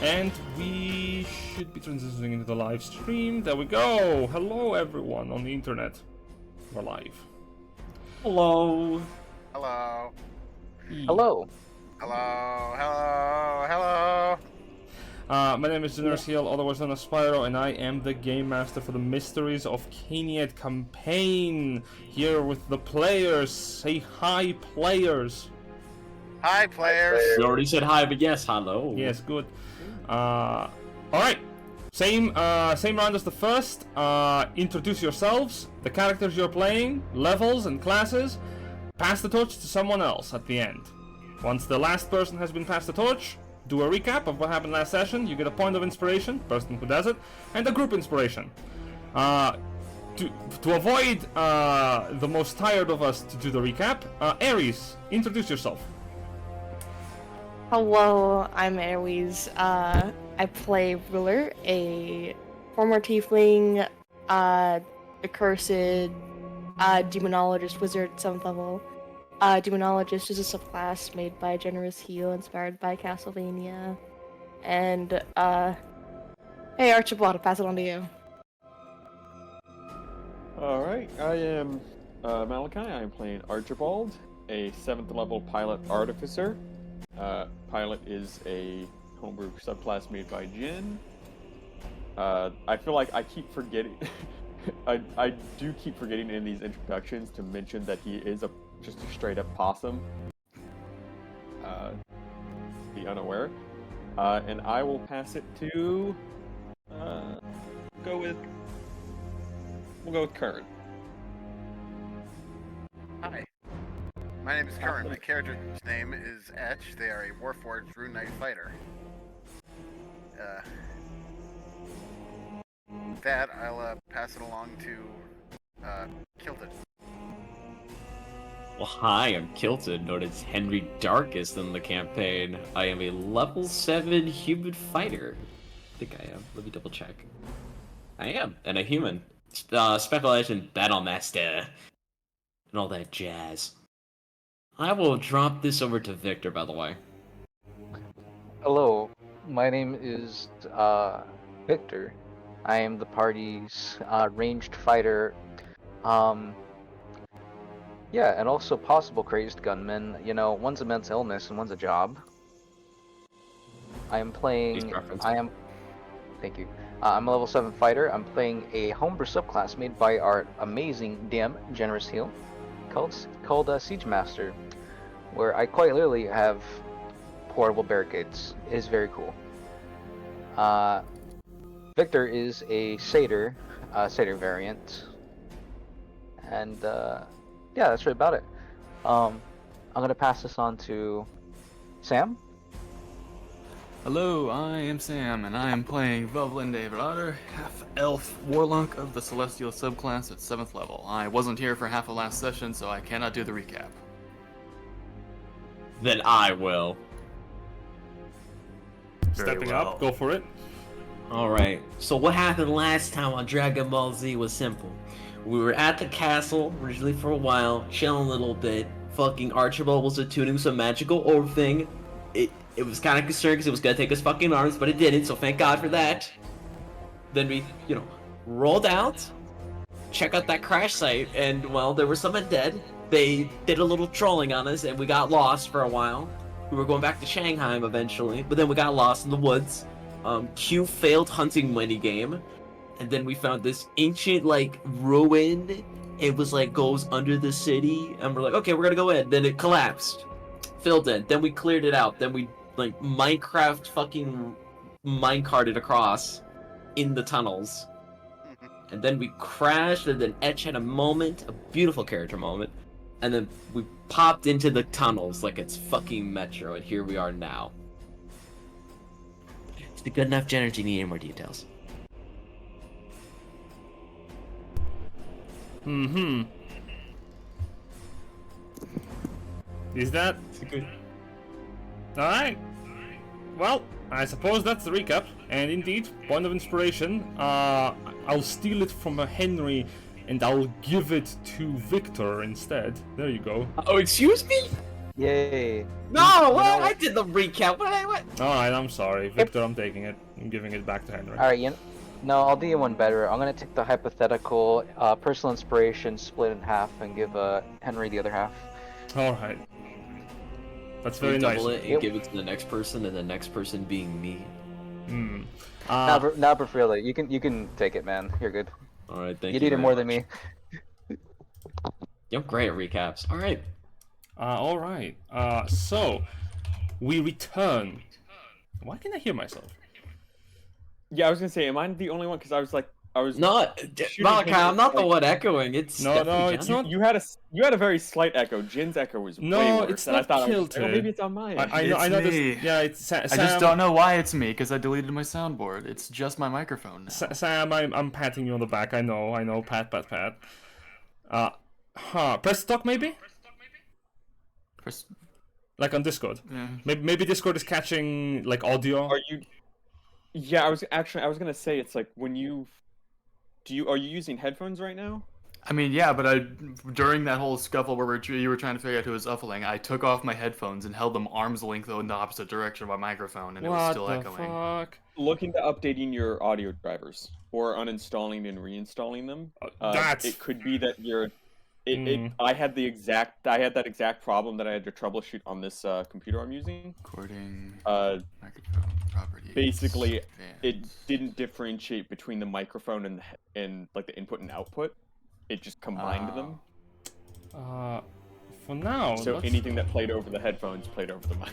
And we should be transitioning into the live stream. There we go. Hello, everyone on the internet. We're live. Hello. Hello. Hello. Hello. Hello. Hello. My name is Generous Heel, otherwise known as Spyro, and I am the Game Master for the Mysteries of Cainyad campaign. Here with the players. Say hi, players. Hi, players. You already said hi, but yes, hello. Yes, good. Alright. Same round as the first. Introduce yourselves, the characters you're playing, levels and classes. Pass the torch to someone else at the end. Once the last person has been passed the torch, do a recap of what happened last session. You get a point of inspiration, person who does it, and a group inspiration. To avoid the most tired of us to do the recap, Aries, introduce yourself. Hello, I'm Aries. I play Ruler, a former tiefling, accursed, demonologist wizard, 7th level. Demonologist is a subclass made by Generous Heel, inspired by Castlevania. And, hey Archibald, I'll pass it on to you. Alright, I am Malachi. I'm playing Archibald, a 7th level pilot artificer. Pilot is a homebrew subclass made by Jin. I feel like I keep forgetting. I do keep forgetting in these introductions to mention that he is just a straight up possum. Be unaware. And I will pass it to. We'll go with Curran. Hi. My name is Curran. My character's name is Etch. They are a Warforged Rune Knight fighter. With that, I'll pass it along to Kilted. Well, hi, I'm Kilted, known as Henry Darkest in the campaign. I am a level 7 human fighter. I think I am. Let me double check. I am, and a human. Specialized in Battlemaster and all that jazz. I will drop this over to Victor, by the way. Hello, my name is Victor. I am the party's ranged fighter. Yeah, and also possible crazed gunman. You know, one's a mental illness and one's a job. Thank you. I'm a level 7 fighter. I'm playing a homebrew subclass made by our amazing DM, Generous Heel, called Siegemaster, where I quite literally have portable barricades. It is very cool. Victor is a Satyr, Satyr variant, and yeah, that's right about it. I'm gonna pass this on to Sam. Hello, I am Sam, and I am playing Velvilende, half-elf warlock of the celestial subclass at 7th level. I wasn't here for half of last session, so I cannot do the recap. Then I will. Stepping up, go for it. Alright, so what happened last time on Dragon Ball Z was simple. We were at the castle, originally for a while, chilling a little bit. Fucking Archibald was attuning some magical orb thing. It was kind of concerned because it was going to take us fucking arms, but it didn't, so thank God for that. Then we, rolled out, check out that crash site, and, well, there were some undead. They did a little trolling on us, and we got lost for a while. We were going back to Shanghai eventually, but then we got lost in the woods. Q failed hunting minigame, and then we found this ancient, ruin. It was, goes under the city, and we're like, okay, we're gonna go in. Then it collapsed. Filled in. Then we cleared it out. Then we, Minecraft fucking minecarted across in the tunnels. And then we crashed, and then Etch had a beautiful character moment. And then we popped into the tunnels like it's fucking Metro, and here we are now. Is it good enough, Jenner? Do you need any more details? Is that good? Alright. Well, I suppose that's the recap. And indeed, point of inspiration. I'll steal it from Henry and I'll give it to Victor instead. There you go. Oh, excuse me? Yay. No, what? I did the recap. What? Alright, I'm sorry. Victor, I'm taking it. I'm giving it back to Henry. Alright, no, I'll do you one better. I'm gonna take the hypothetical personal inspiration, split in half, and give Henry the other half. Alright. That's We very nice. double it and give it to the next person, and the next person being me. Hmm. Now, Brafrila, you can take it, man. You're good. Alright, thank You you. need it more than me. You're great at recaps. Alright. Alright. So, we return. Why can't I hear myself? Yeah, I was gonna say, am I the only one? Because I was Not Malachi, I'm not the one echoing. It's No, definitely it's Jen. not. You had a very slight echo. Jin's echo was No, way worse. it's and I not thought Kilted. maybe it's on mine. I know. It's I know. me. Yeah, it's Sam. I just don't know why it's me, because I deleted my soundboard. It's just my microphone now. Sam, I'm patting you on the back. I know. Pat. Press talk maybe. Press- Like on Discord. yeah. Maybe Discord is catching like audio. Are you? Yeah, I was gonna say it's like when are you using headphones right now? I mean, yeah, but during that whole scuffle where you were trying to figure out who was uffling, I took off my headphones and held them arm's length in the opposite direction of my microphone, and it was What still the echoing. fuck? Look into updating your audio drivers or uninstalling and reinstalling them. That's It could be that Mm. I had that exact problem that I had to troubleshoot on this computer I'm using. Recording, Microphone properties. Basically, it fans. didn't differentiate between the microphone and like the input and output. It just combined them. For now. So let's- anything that played over the headphones played over the mic.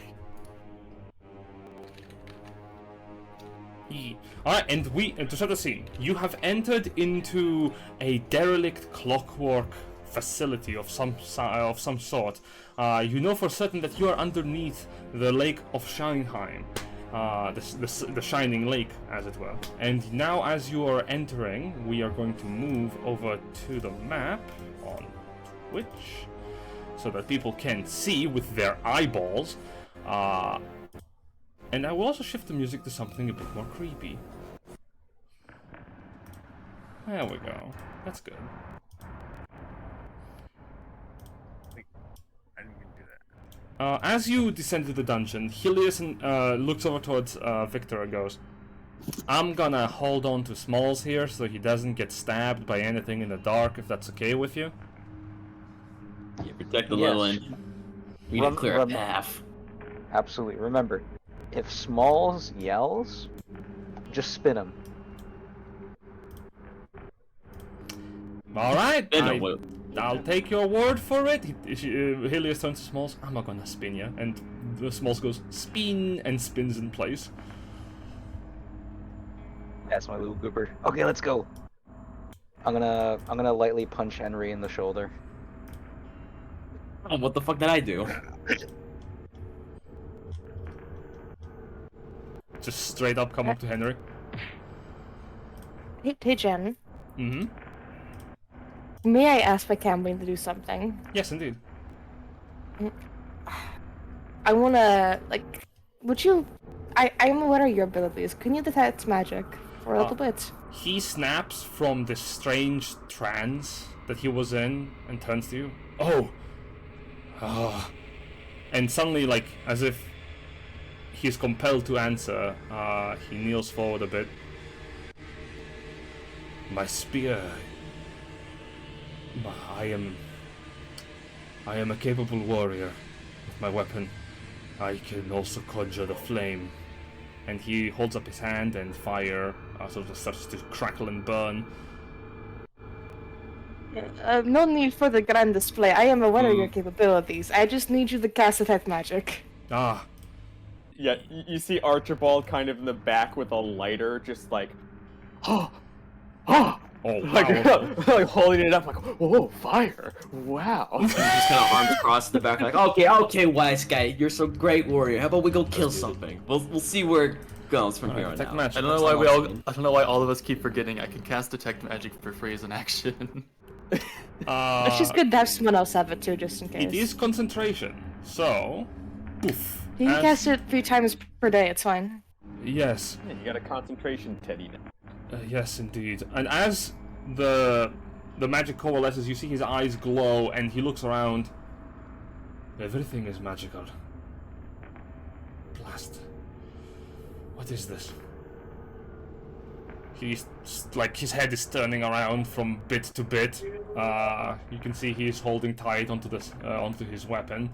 Alright, and to set the scene, you have entered into a derelict clockwork facility of some sort. You know for certain that you are underneath the Lake of Scheinheim, the Shining Lake, as it were. And now, as you are entering, we are going to move over to the map on Twitch, so that people can see with their eyeballs. And I will also shift the music to something a bit more creepy. There we go. That's good. I didn't mean to do that. As you descend to the dungeon, Helius looks over towards Victor and goes, I'm gonna hold on to Smalls here so he doesn't get stabbed by anything in the dark, if that's okay with you. Yeah, protect the Yes. little one. We need to clear a path. Absolutely. Remember, if Smalls yells, just spin him. Alright, Then it will. I'll take your word for it. Helios turns to Smalls. I'm not gonna spin you. And the Smalls goes, spin, and spins in place. That's my little goober. Okay, let's go. I'm gonna lightly punch Henry in the shoulder. Oh, what the fuck did I do? Just straight up come up to Henry. Hey Jen, Mm-hmm. may I ask my campaign to do something? Yes, indeed. I wanna, like, would you... I'm aware of your abilities. Can you detect magic for a little bit? He snaps from this strange trance that he was in and turns to you. Oh! And suddenly, like, as if he's compelled to answer, he kneels forward a bit. My spear. I am a capable warrior. With my weapon, I can also conjure the flame. And he holds up his hand, and fire sort of starts to crackle and burn. No need for the grand display. I am aware of your capabilities. I just need you to cast detect magic. Ah, Yeah, you see Archibald kind of in the back with a lighter, just like, oh, like, wow. like holding it up, like, oh, fire! Wow. Just kind of arms across the back, like, okay, wise guy, you're so great warrior. How about we go kill something? We'll see where it goes from here on Detect out. magic. I don't know why all of us keep forgetting I can cast detect magic for free as an action. It's just good to have someone else have it too, just in case. It is concentration, so... Poof. You can cast it 3 times per day, it's fine. Yes. Yeah, you got a concentration teddy now. Yes, indeed. And as the magic coalesces, you see his eyes glow, and he looks around. Everything is magical. Blast. What is this? He's like his head is turning around from bit to bit. You can see he's holding tight onto this onto his weapon.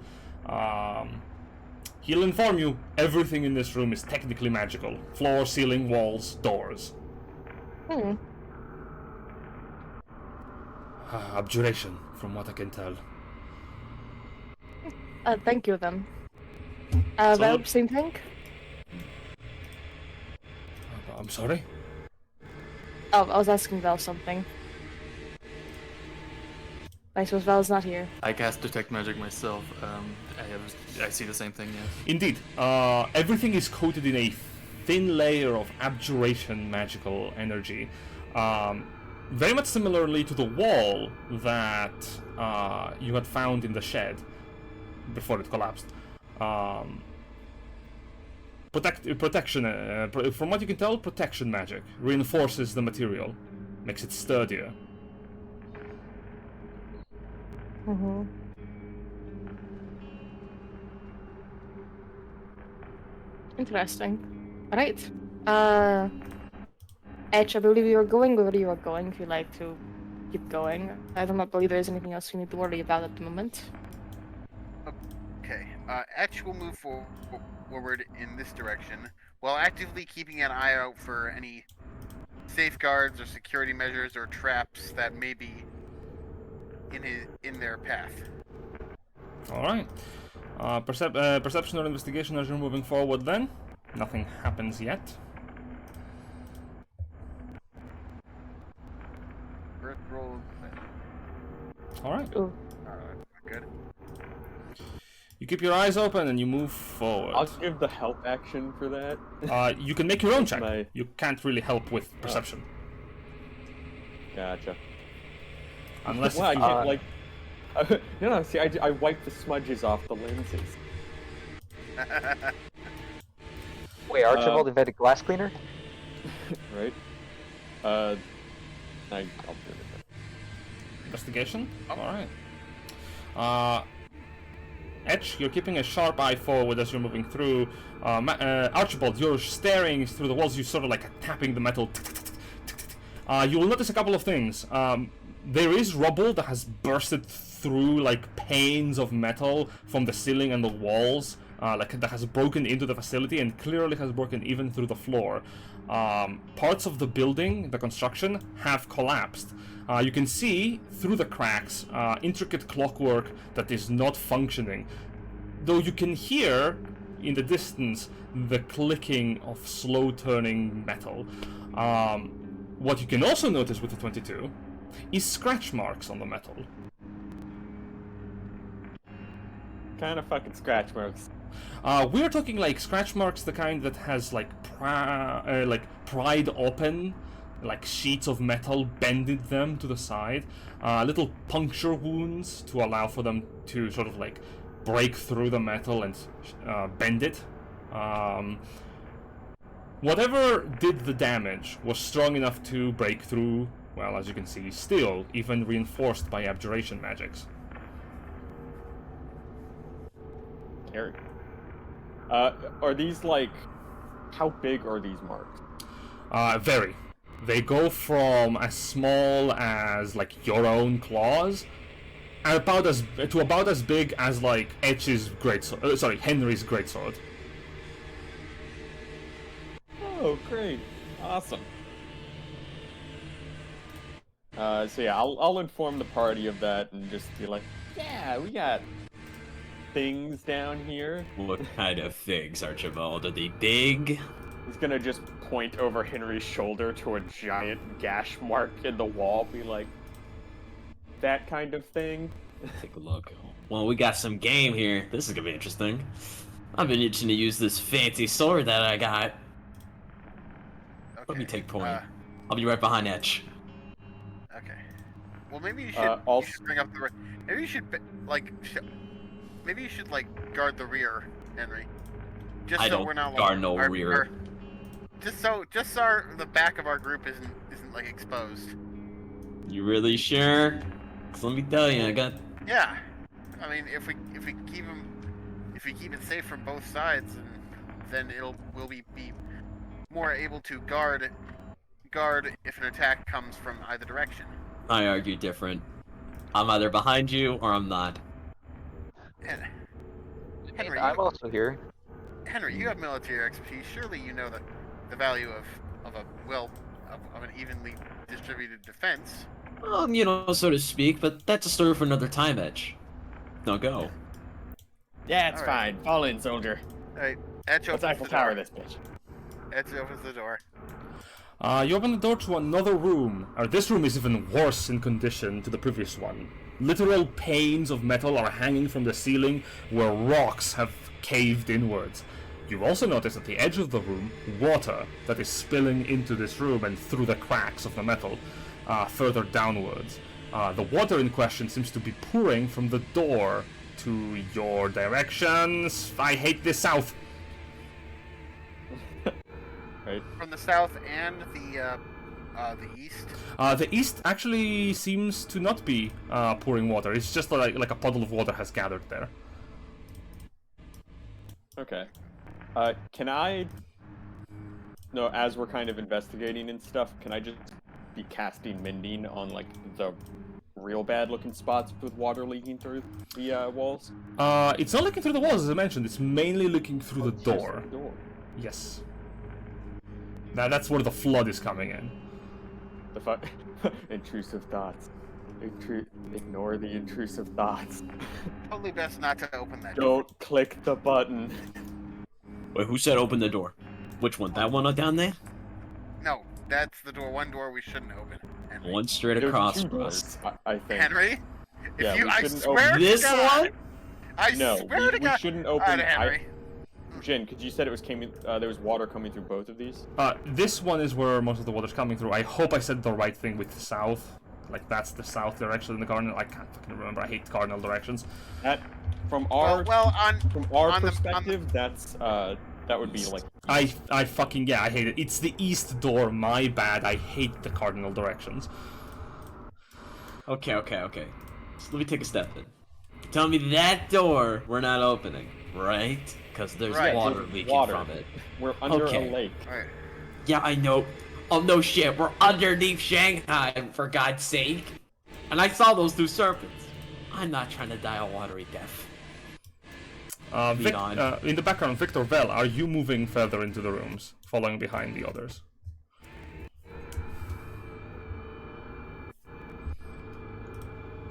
He'll inform you everything in this room is technically magical. Floor, ceiling, walls, doors. Abjuration, from what I can tell. Thank you then. So- Val, same thing? I'm sorry? Oh, I was asking Val something. I suppose Val's not here. I cast detect magic myself. I see the same thing. Yes. Indeed. Everything is coated in a thin layer of abjuration magical energy. Very much similarly to the wall that you had found in the shed before it collapsed. Protection, from what you can tell, protection magic reinforces the material, makes it sturdier. Interesting. Alright. Etch, I believe you are going where you are going if you'd like to keep going. I do not believe there is anything else you need to worry about at the moment. Okay. Etch will move forward in this direction, while actively keeping an eye out for any safeguards or security measures or traps that may be in their path. Alright. Perception or investigation as you're moving forward then? Nothing happens yet. First roll. Alright. Oh. Good. You keep your eyes open and you move forward. I'll give the help action for that. You can make your own check. My- You can't really help with perception. Gotcha. Unless Well, I if you- can't, like... no, see, I wipe the smudges off the lenses. Wait, Archibald invented glass cleaner? Right? I'll do it. Investigation? Alright. Etch, you're keeping a sharp eye forward as you're moving through. Archibald, you're staring through the walls, you're sort of like tapping the metal. You will notice a couple of things. There is rubble that has bursted through like panes of metal from the ceiling and the walls, like that has broken into the facility and clearly has broken even through the floor. Parts of the building, the construction, have collapsed. You can see through the cracks intricate clockwork that is not functioning, though you can hear in the distance the clicking of slow turning metal. What you can also notice with the 22 is scratch marks on the metal. Kind of fucking scratch marks. We're talking like scratch marks, the kind that has like pried open, like sheets of metal, bended them to the side, little puncture wounds to allow for them to sort of like break through the metal and bend it. Whatever did the damage was strong enough to break through, well, as you can see, steel, even reinforced by abjuration magics. Scary. Are these like... How big are these marks? Very. They go from as small as like your own claws, and about as big as like Etch's greatsword. Henry's greatsword. Oh, great. Awesome. So yeah, I'll inform the party of that and just be like, yeah, we got things down here. What kind of things, Archibald? Are they big? He's gonna just point over Henry's shoulder to a giant gash mark in the wall, be like, that kind of thing. Take a look. Well, we got some game here. This is gonna be interesting. I've been itching to use this fancy sword that I got. Let me take point. I'll be right behind Etch. Okay. Well, maybe you should bring up the. Maybe you should maybe you should like guard the rear, Henry. Just I so don't we're not guard no rear. Just so the back of our group isn't like exposed. You really sure? 'Cause let me tell you, I got. Yeah. I mean, if we keep it safe from both sides, then we'll be more able to guard if an attack comes from either direction. I argue different. I'm either behind you or I'm not. Henry, I'm also here. Henry, you have military expertise. Surely you know the value of an evenly distributed defense. So to speak, but that's a story for another time, Etch. Now go. Yeah, it's All right. fine. Fall in, soldier. Alright, Etch Let's opens the Eiffel Tower door. this bitch. Etch opens the door. You open the door to another room. This room is even worse in condition to the previous one. Literal panes of metal are hanging from the ceiling where rocks have caved inwards. You also notice at the edge of the room water that is spilling into this room and through the cracks of the metal further downwards. The water in question seems to be pouring from the door to your directions. I hate the south. Right. From the south and the east. The east actually seems to not be pouring water. It's just like a puddle of water has gathered there. Okay. Can I... No, as we're kind of investigating and stuff, can I just be casting Mending on, like, the real bad-looking spots with water leaking through the walls? It's not looking through the walls, as I mentioned. It's mainly looking through the Just door. the door. Yes. That's where the flood is coming in. The fuck? Intrusive thoughts. Ignore the intrusive thoughts. Probably best not to open that door. Don't click the button. Wait, who said open the door? Which one? That one down there? No, that's the door. One door we shouldn't open. Henry. One straight There's across two from us. doors, I think. Henry, Yeah, if you, we I shouldn't swear open to This God, one? I No, swear to we God. shouldn't All open. right, Henry. Jen, could you said it was there was water coming through both of these? This one is where most of the water's coming through. I hope I said the right thing with south. Like, that's the south direction in the cardinal. I can't fucking remember. I hate cardinal directions. That, from our on perspective, that's that would be like I fucking, yeah, I hate it. It's the east door, my bad. I hate the cardinal directions. Okay. So let me take a step in. Tell me that door we're not opening, right? Because there's Right. water There's leaking water. from it. we're under Okay. a lake. All right. Yeah, I know. Oh, no shit. We're underneath Shanghai, for God's sake. And I saw those two serpents. I'm not trying to die a watery death. In the background, Victor Vel, are you moving further into the rooms, following behind the others?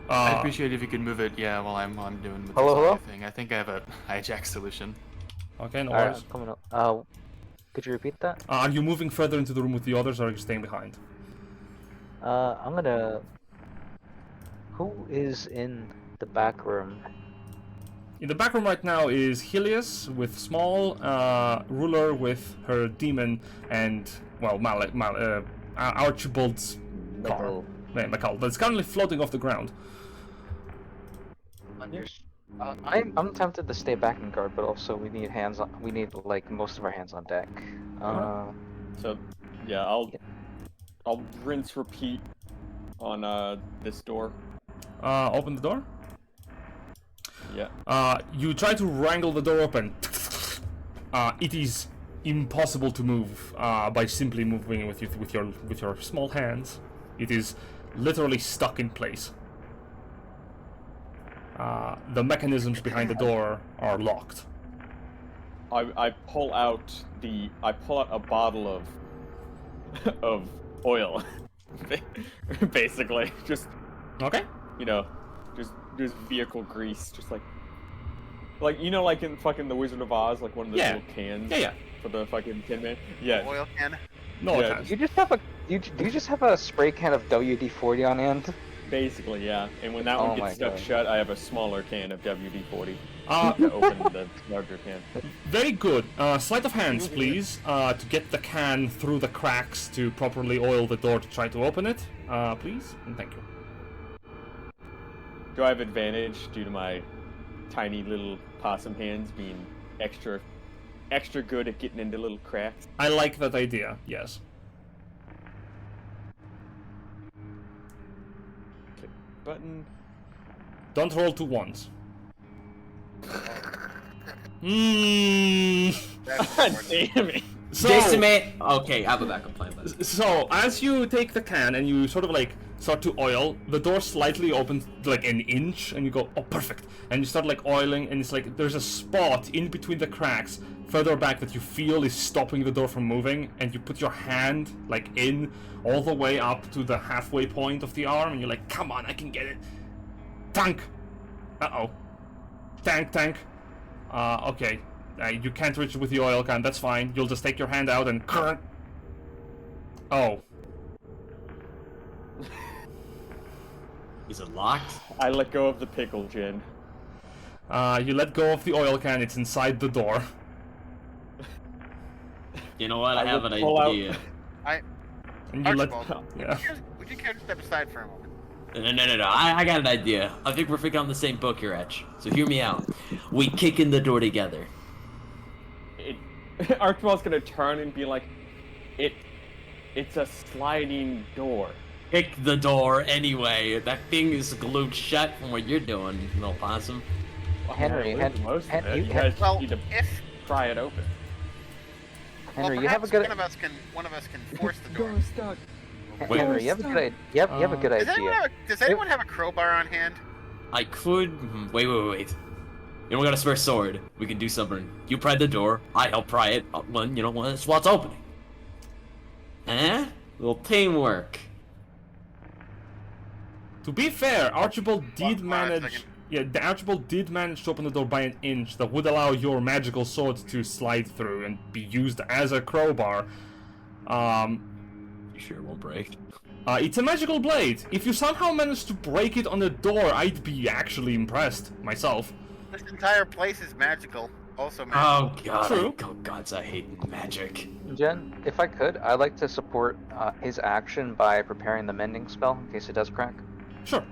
I appreciate if you could move it, yeah, while I'm doing with Hello, this hello? other thing. I think I have a hijack solution. Okay, no Alright, worries. I'm coming up. Could you repeat that? Are you moving further into the room with the others, or are you staying behind? I'm gonna... Who is in the back room? In the back room right now is Helius with Small, Ruler with her demon, and, well, Archibald's car. McCall, that's currently floating off the ground. I'm tempted to stay back in guard, but also we need we need like most of our hands on deck. So, yeah, I'll rinse repeat on this door. Open the door. Yeah. You try to wrangle the door open. It is impossible to move by simply moving with your small hands. It is literally stuck in place. The mechanisms behind the door are locked. I pull out a bottle of oil, basically, just Okay. Just vehicle grease, just like like in fucking the Wizard of Oz, like one of those Yeah. little cans. Yeah. For the fucking Tin Man. Yeah. Oil can. No, Yeah, I can't. You just have do you just have a spray can of WD-40 on hand? Basically, yeah. And when that Oh one my gets stuck God. shut, I have a smaller can of WD-40 Uh, to open the larger can. Very good. Sleight of hands, please, to get the can through the cracks to properly oil the door to try to open it. Please, and thank you. Do I have advantage due to my tiny little possum hands being extra good at getting into little cracks? I like that idea, yes. Click button. Don't roll 2 ones. That's important. Damn it! So, Decimate. Okay, I have a backup plan. But... So, as you take the can and you sort of like start to oil, the door slightly opens like an inch, and you go, oh, perfect. And you start like oiling, and it's like there's a spot in between the cracks further back that you feel is stopping the door from moving, and you put your hand like in all the way up to the halfway point of the arm, and you're like, come on, I can get it. Tank! Uh-oh. Tank. Okay. You can't reach it with the oil can, that's fine. You'll just take your hand out and... Oh. Is it locked? I let go of the pickle, Jin. You let go of the oil can, it's inside the door. You know what? I have an pull idea. And you Archibald, yeah. would you care to step aside for a moment? No. I got an idea. I think we're freaking on the same book here, Etch. So hear me out. We kick in the door together. Archibald's gonna turn and be like, it's a sliding door. Kick the door anyway. That thing is glued shut from what you're doing, little possum. Henry, You guys Well, need to if pry it open. Henry, well, you have a perhaps good. one of us can force the door. Door's stuck. Wait. Henry, you have a good idea. You have a good idea. Does anyone have a crowbar on hand? I could. Wait. You don't got a spare sword. We can do something. You pry the door. I help pry it. When it's while it's opening. Eh? Little teamwork. To be fair, Archibald did Hold on a manage... second. Yeah, the Archibald did manage to open the door by an inch that would allow your magical sword to slide through and be used as a crowbar. You sure it won't break? It's a magical blade. If you somehow manage to break it on the door, I'd be actually impressed, myself. This entire place is magical. Also magical. Oh god. True. Oh gods, I hate magic. Jen, if I could, I'd like to support his action by preparing the mending spell in case it does crack. Sure.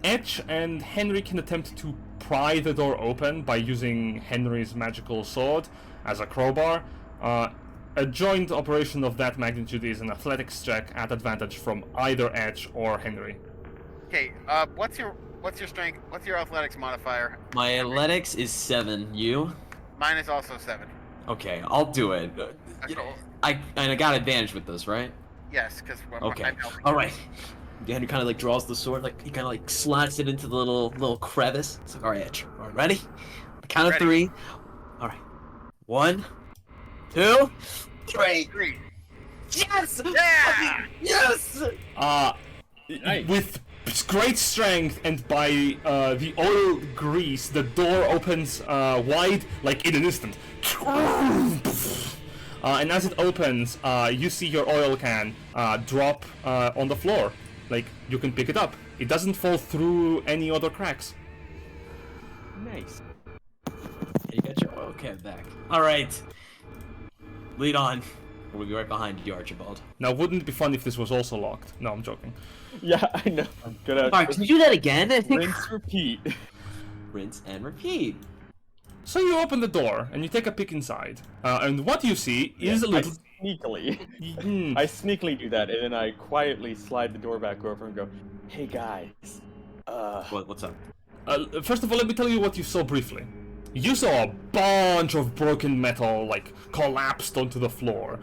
Etch and Henry can attempt to pry the door open by using Henry's magical sword as a crowbar. A joint operation of that magnitude is an athletics check at advantage from either Etch or Henry. Okay, what's your strength? What's your athletics modifier? My athletics is 7. You? Mine is also 7. Okay, I'll do it. You know, I got advantage with this, right? Yes, because Okay. I'm helping. All right. Henry kind of like draws the sword, like he kind of like slots it into the little crevice. It's like, all right, Etch. All right, ready? Count of Ready. 3. All right. 1, 2, 3. 3. Yes! Yeah! Yes! With great strength and by the oil grease, the door opens wide, like in an instant. And as it opens, you see your oil can drop on the floor. Like, you can pick it up. It doesn't fall through any other cracks. Nice. You got your oil can back. All right. Lead on. We'll be right behind you, Archibald. Now, wouldn't it be fun if this was also locked? No, I'm joking. Yeah, I know. I'm gonna Alright, can you do that again? rinse, repeat. Rinse and repeat. So you open the door, and you take a peek inside. And what you see is a little... I sneakily do that, and then I quietly slide the door back over and go, "Hey guys, What's up? First of all, let me tell you what you saw briefly. You saw a bunch of broken metal, like, collapsed onto the floor.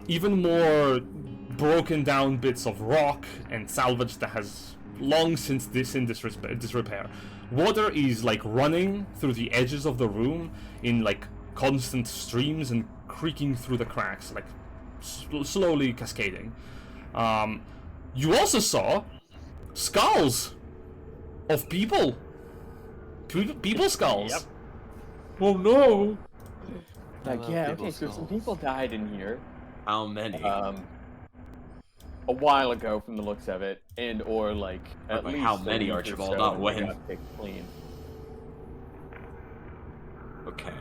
Even more broken down bits of rock and salvage that has long since in disrepair. Water is, like, running through the edges of the room in, like, constant streams and creaking through the cracks, like, slowly cascading. You also saw skulls of people. People skulls. Yep. Oh no! like, yeah, okay, so some people died in here. How many? A while ago, from the looks of it, and or like at Like least how a many, week or Archibald, so not when they when. got picked clean. Okay.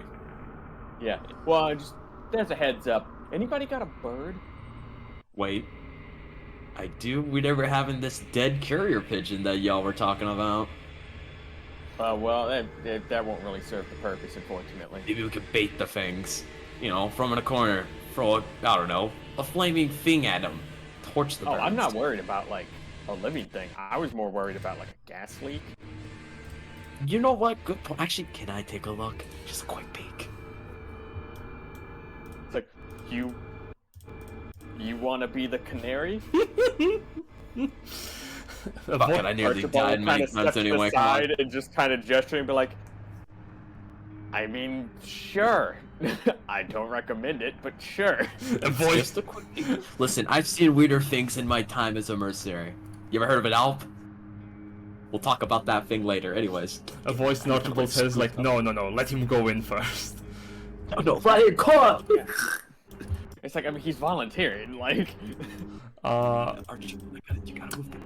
Yeah. Well, just there's a heads up. Anybody got a bird? Wait. I do. We never having this dead carrier pigeon that y'all were talking about. Well, that won't really serve the purpose, unfortunately. Maybe we could bait the things. You know, from in a corner, throw a, I don't know, a flaming thing at them. Torch the Oh, birds. I'm not worried about like a living thing. I was more worried about like a gas leak. You know what? Good point. Actually, can I take a look? Just a quick peek. It's like, You want to be the canary? Fuck it, I nearly died in my ignorance anyway. Come on. And just kind of gesturing, and be like, I mean, sure. I don't recommend it, but sure. Just a quick thing. Listen, I've seen weirder things in my time as a mercenary. You ever heard of an Alp? We'll talk about that thing later. Anyways. A voice in Archibald says like, no, let him go in first. Oh no, Ryan, caught! It's like, I mean, he's volunteering, like... Archibald, you gotta move them.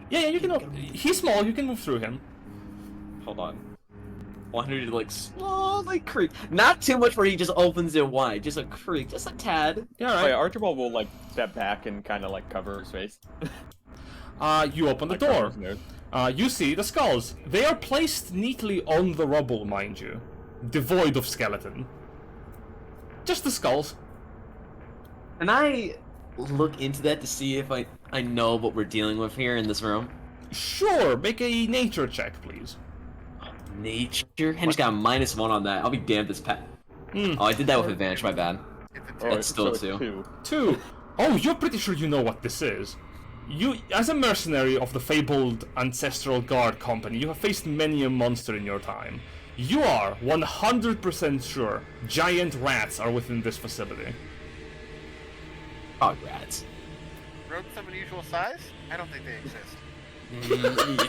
Yeah, you can... He's small, you can move through him. Hold on. Wanted to like slowly creak. Not too much where he just opens it wide. Just a creak. Just a tad. Yeah, Oh, right. yeah, Archibald will, like, step back and kind of, like, cover his face. You open the door. You see the skulls. They are placed neatly on the rubble, mind you. Devoid of skeleton. Just the skulls. Can I look into that to see if I know what we're dealing with here in this room? Sure, make a nature check, please. Nature? Henry's got a -1 on that. I'll be damned this Oh, I did that with advantage, my bad. That's still a 2. 2. Oh, you're pretty sure you know what this is. You, as a mercenary of the fabled Ancestral Guard Company, you have faced many a monster in your time. You are 100% sure giant rats are within this facility. Oh, rats. Rodents of unusual size? I don't think they exist.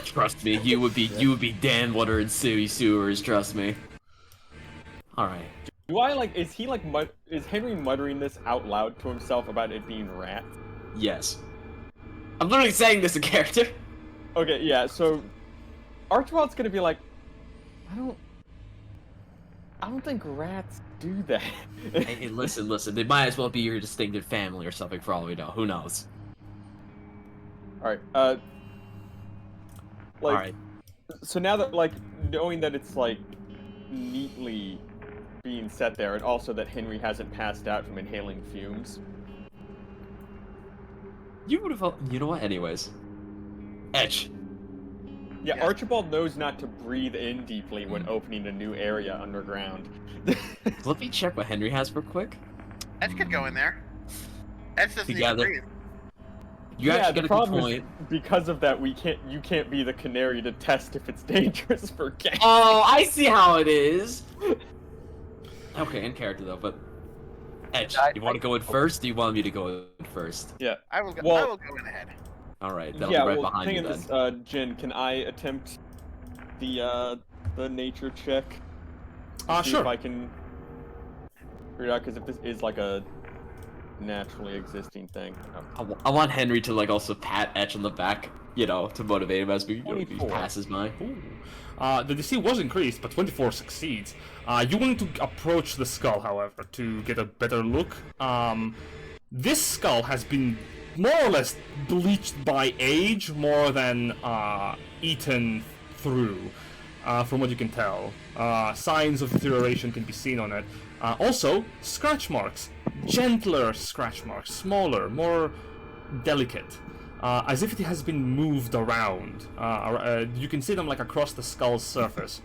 Trust me, you would be damned what are in sewers, trust me. Alright. Do I, like, is he, like, is Henry muttering this out loud to himself about it being rats? Yes. I'm literally saying this in character. Okay, yeah, so Archibald's gonna be like, I don't think rats do that. Hey, listen, they might as well be your distinctive family or something for all we know. Who knows? Alright, Alright. So now that, like, knowing that it's, like, neatly being set there, and also that Henry hasn't passed out from inhaling fumes. You would have. You know what? Anyways. Etch. Yeah, Archibald knows not to breathe in deeply when opening a new area underground. Let me check what Henry has real quick. Etch could go in there. Etch doesn't Together. even breathe. You yeah, actually the got a good problem point. is, because of that, you can't be the canary to test if it's dangerous for gas. Oh, I see how it is. Okay, in character though, but Etch, you want to go in first? Or do you want me to go in first? Yeah. I will go in ahead. All right, that'll Yeah, be right well, behind thing you then. is, Jin, can I attempt the nature check? See Sure. if I can figure it out, because if this is like a naturally existing thing. I want Henry to like also pat Etch on the back, you know, to motivate him as we he 24. passes by. Ooh. The DC was increased, but 24 succeeds. You want to approach the skull, however, to get a better look. This skull has been more or less bleached by age more than eaten through, from what you can tell. Signs of deterioration can be seen on it. Also, scratch marks. Gentler scratch marks, smaller, more delicate. As if it has been moved around. You can see them like across the skull's surface.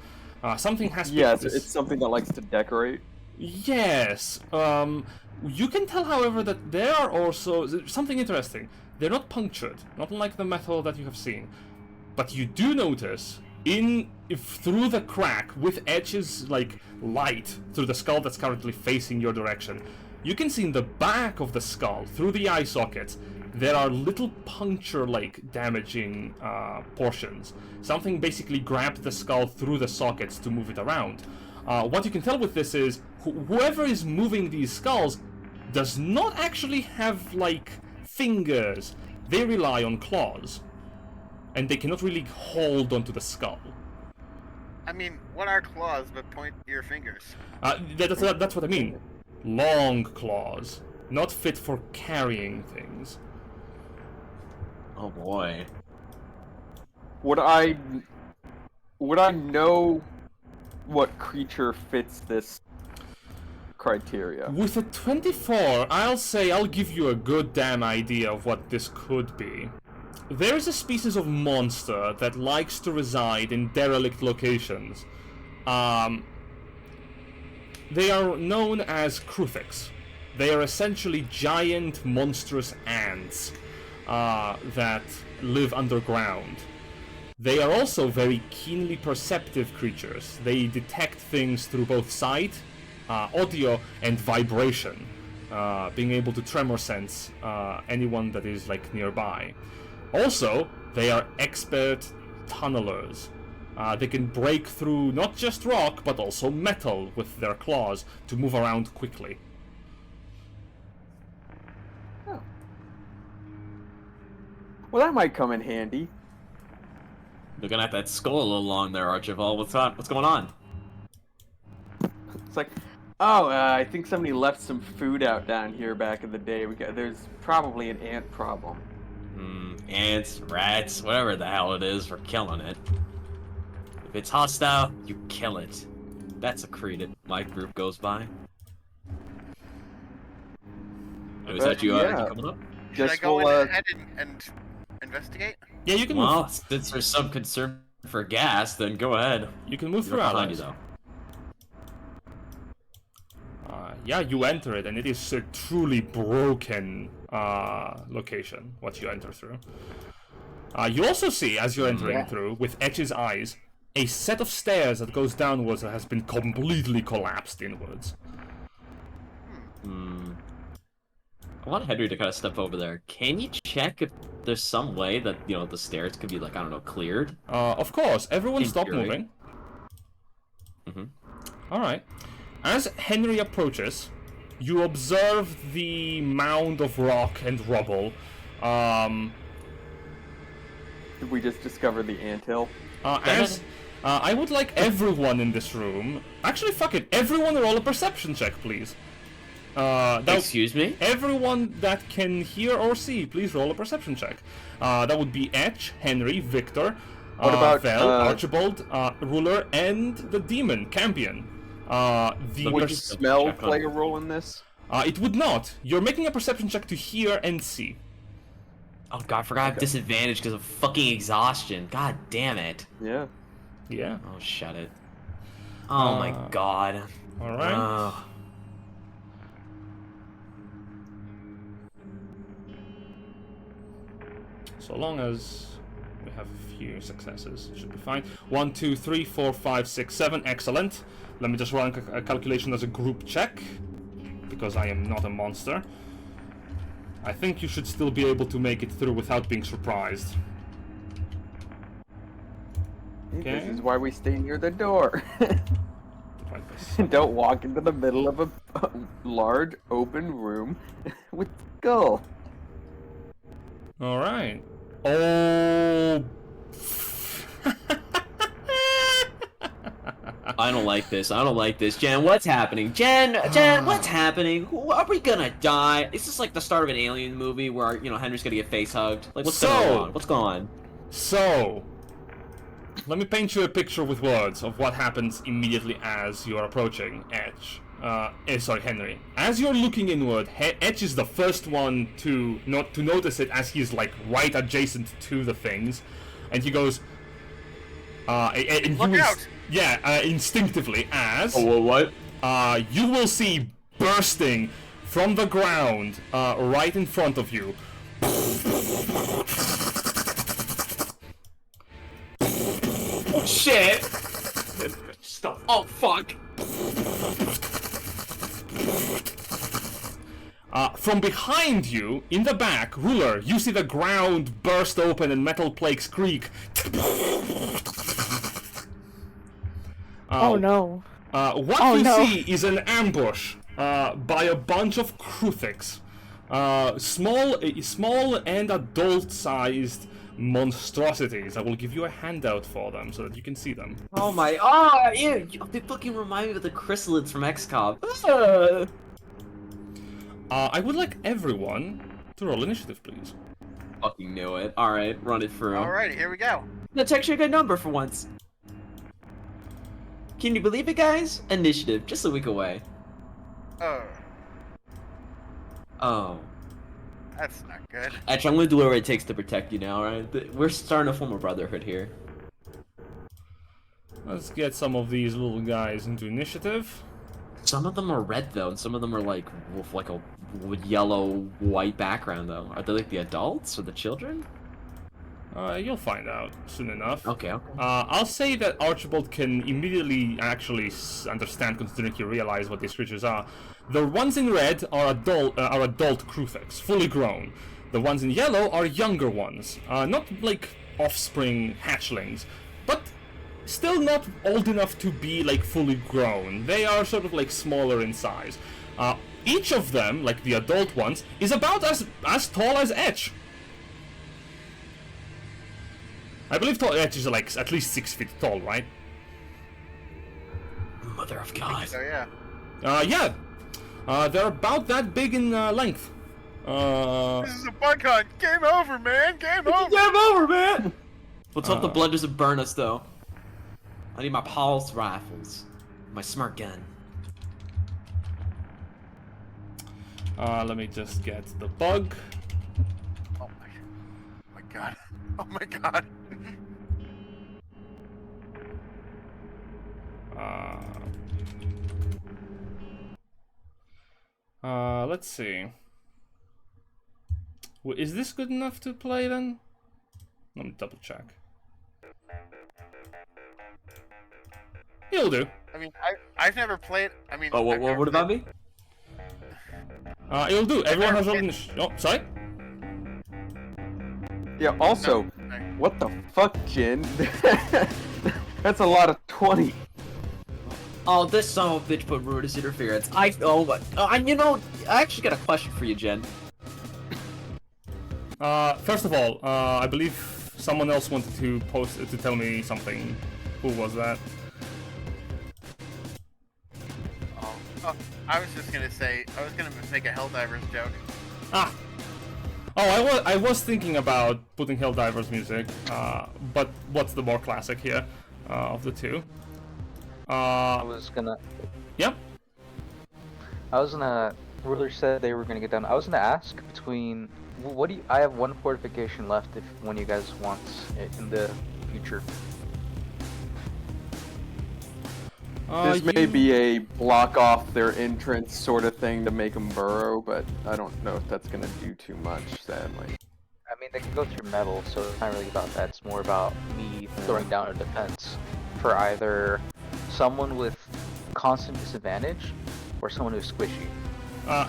Something has Yes, it's something that likes to decorate. Yes. You can tell, however, that there are also something interesting. They're not punctured, not unlike the metal that you have seen. But you do notice through the crack with Etch's like light through the skull that's currently facing your direction. You can see in the back of the skull, through the eye sockets, there are little puncture-like damaging portions. Something basically grabbed the skull through the sockets to move it around. What you can tell with this is, whoever is moving these skulls does not actually have, like, fingers. They rely on claws. And they cannot really hold onto the skull. I mean, what are claws but point your fingers? That's what I mean. Long claws. Not fit for carrying things. Oh boy. Would I know what creature fits this criteria? With a 24, I'll give you a good damn idea of what this could be. There is a species of monster that likes to reside in derelict locations. They are known as Kruthiks. They are essentially giant, monstrous ants that live underground. They are also very keenly perceptive creatures. They detect things through both sight, audio, and vibration, being able to tremor sense anyone that is like nearby. Also, they are expert tunnelers. They can break through not just rock, but also metal with their claws to move around quickly. Oh. Well, that might come in handy. Looking at that skull a little long there, Archibald. What's going on? It's like, oh, I think somebody left some food out down here back in the day. There's probably an ant problem. Ants, rats, whatever the hell it is, we're killing it. If it's hostile, you kill it. That's a creed that my group goes by. Oh, is that you, yeah. coming up? Should I go ahead and investigate? Yeah, you can Well, move. since there's some concern for gas, then go ahead. You can move You're through behind you, allies. though. Yeah, you enter it, and it is a truly broken location, what you enter through. You also see, as you're entering through, with Etch's eyes, a set of stairs that goes downwards that has been completely collapsed inwards. I want Henry to kind of step over there. Can you check if there's some way that, you know, the stairs could be, like, I don't know, cleared? Of course, everyone In stop theory. moving. Alright. As Henry approaches, you observe the mound of rock and rubble. Did we just discover the anthill? I would like everyone in this room... Actually, fuck it. Everyone roll a perception check, please. Excuse me? Everyone that can hear or see, please roll a perception check. That would be Etch, Henry, Victor, What about, Vel, Archibald, Ruler, and the Demon, Campion. Would smell play a role in this? It would not. You're making a perception check to hear and see. Oh god, I forgot I have disadvantage because of fucking exhaustion. God damn it. Yeah. Yeah. Oh, shut it. Oh my god. Alright. So long as we have a few successes, it should be fine. 1, 2, 3, 4, 5, 6, 7. Excellent. Let me just run a calculation as a group check, because I am not a monster. I think you should still be able to make it through without being surprised. Okay. This is why we stay near the door. Divide by 7. Don't walk into the middle of a large open room with skull. Alright. Oh. I don't like this. I don't like this. Jen, what's happening? Jen, what's happening? Are we gonna die? Is this like the start of an alien movie where, you know, Henry's gonna get face hugged? Like, what's going on? What's going on? So, let me paint you a picture with words of what happens immediately as you are approaching Etch. Sorry, Henry. As you're looking inward, Etch is the first one to notice it, as he's like right adjacent to the things, and he goes, and Look out! Yeah, instinctively, as what? you will see bursting from the ground right in front of you. Oh shit! Stop! Oh fuck! From behind you, in the back, Ruler, you see the ground burst open and metal plates creak. Oh no. What you see is an ambush by a bunch of Kruthiks. Small and adult-sized monstrosities. I will give you a handout for them so that you can see them. Oh my! Oh, ew! They fucking remind me of the chrysalids from XCOM. I would like everyone to roll initiative, please. Fucking knew it. All right, run it through. Alrighty, here we go. That's actually a good number for once. Can you believe it, guys? Initiative, just a week away. Oh. That's not good. Actually, I'm gonna do whatever it takes to protect you now, alright? We're starting to form a brotherhood here. Let's get some of these little guys into initiative. Some of them are red though, and some of them are like with like a yellow white background though. Are they like the adults or the children? You'll find out soon enough. Okay. I'll say that Archibald can immediately actually understand, considering he realized what these creatures are. The ones in red are adult Kruthix, fully grown. The ones in yellow are younger ones, not like offspring hatchlings, but still not old enough to be like fully grown. They are sort of like smaller in size. Each of them, like the adult ones, is about as tall as Etch. I believe Etch is like at least 6 feet tall, right? Mother of God. So yeah. Yeah. They're about that big in length. This is a bug hunt. Game over, man. Game over. Game over, man. Let's hope the blood doesn't burn us though. I need my pulse rifles, my smart gun. Let me just get the bug. Oh my god. Oh my god. Let's see. Is this good enough to play then? Let me double check. It'll do. I mean, I've never played. I mean. Oh, what about me? It'll do. Everyone has rolled oh, sorry? Yeah, also, No. what the fuck, Jin? That's a lot of 20. Oh, this son of a bitch put Ruinous Interference. And you know, I actually got a question for you, Jen. First of all, I believe someone else wanted to tell me something. Who was that? Oh, I was just gonna say, I was gonna make a Helldivers joke. Ah! Oh, I was thinking about putting Helldivers music, but what's the more classic here of the two? I was gonna. Yep. Ruler said they were gonna get done. I was gonna ask between. What do you? I have one fortification left. If one of you guys wants it in the future. This may be a block off their entrance sort of thing to make them burrow, but I don't know if that's gonna do too much, sadly. I mean, they can go through metal, so it's not really about that. It's more about me throwing down a defense for either someone with constant disadvantage or someone who's squishy.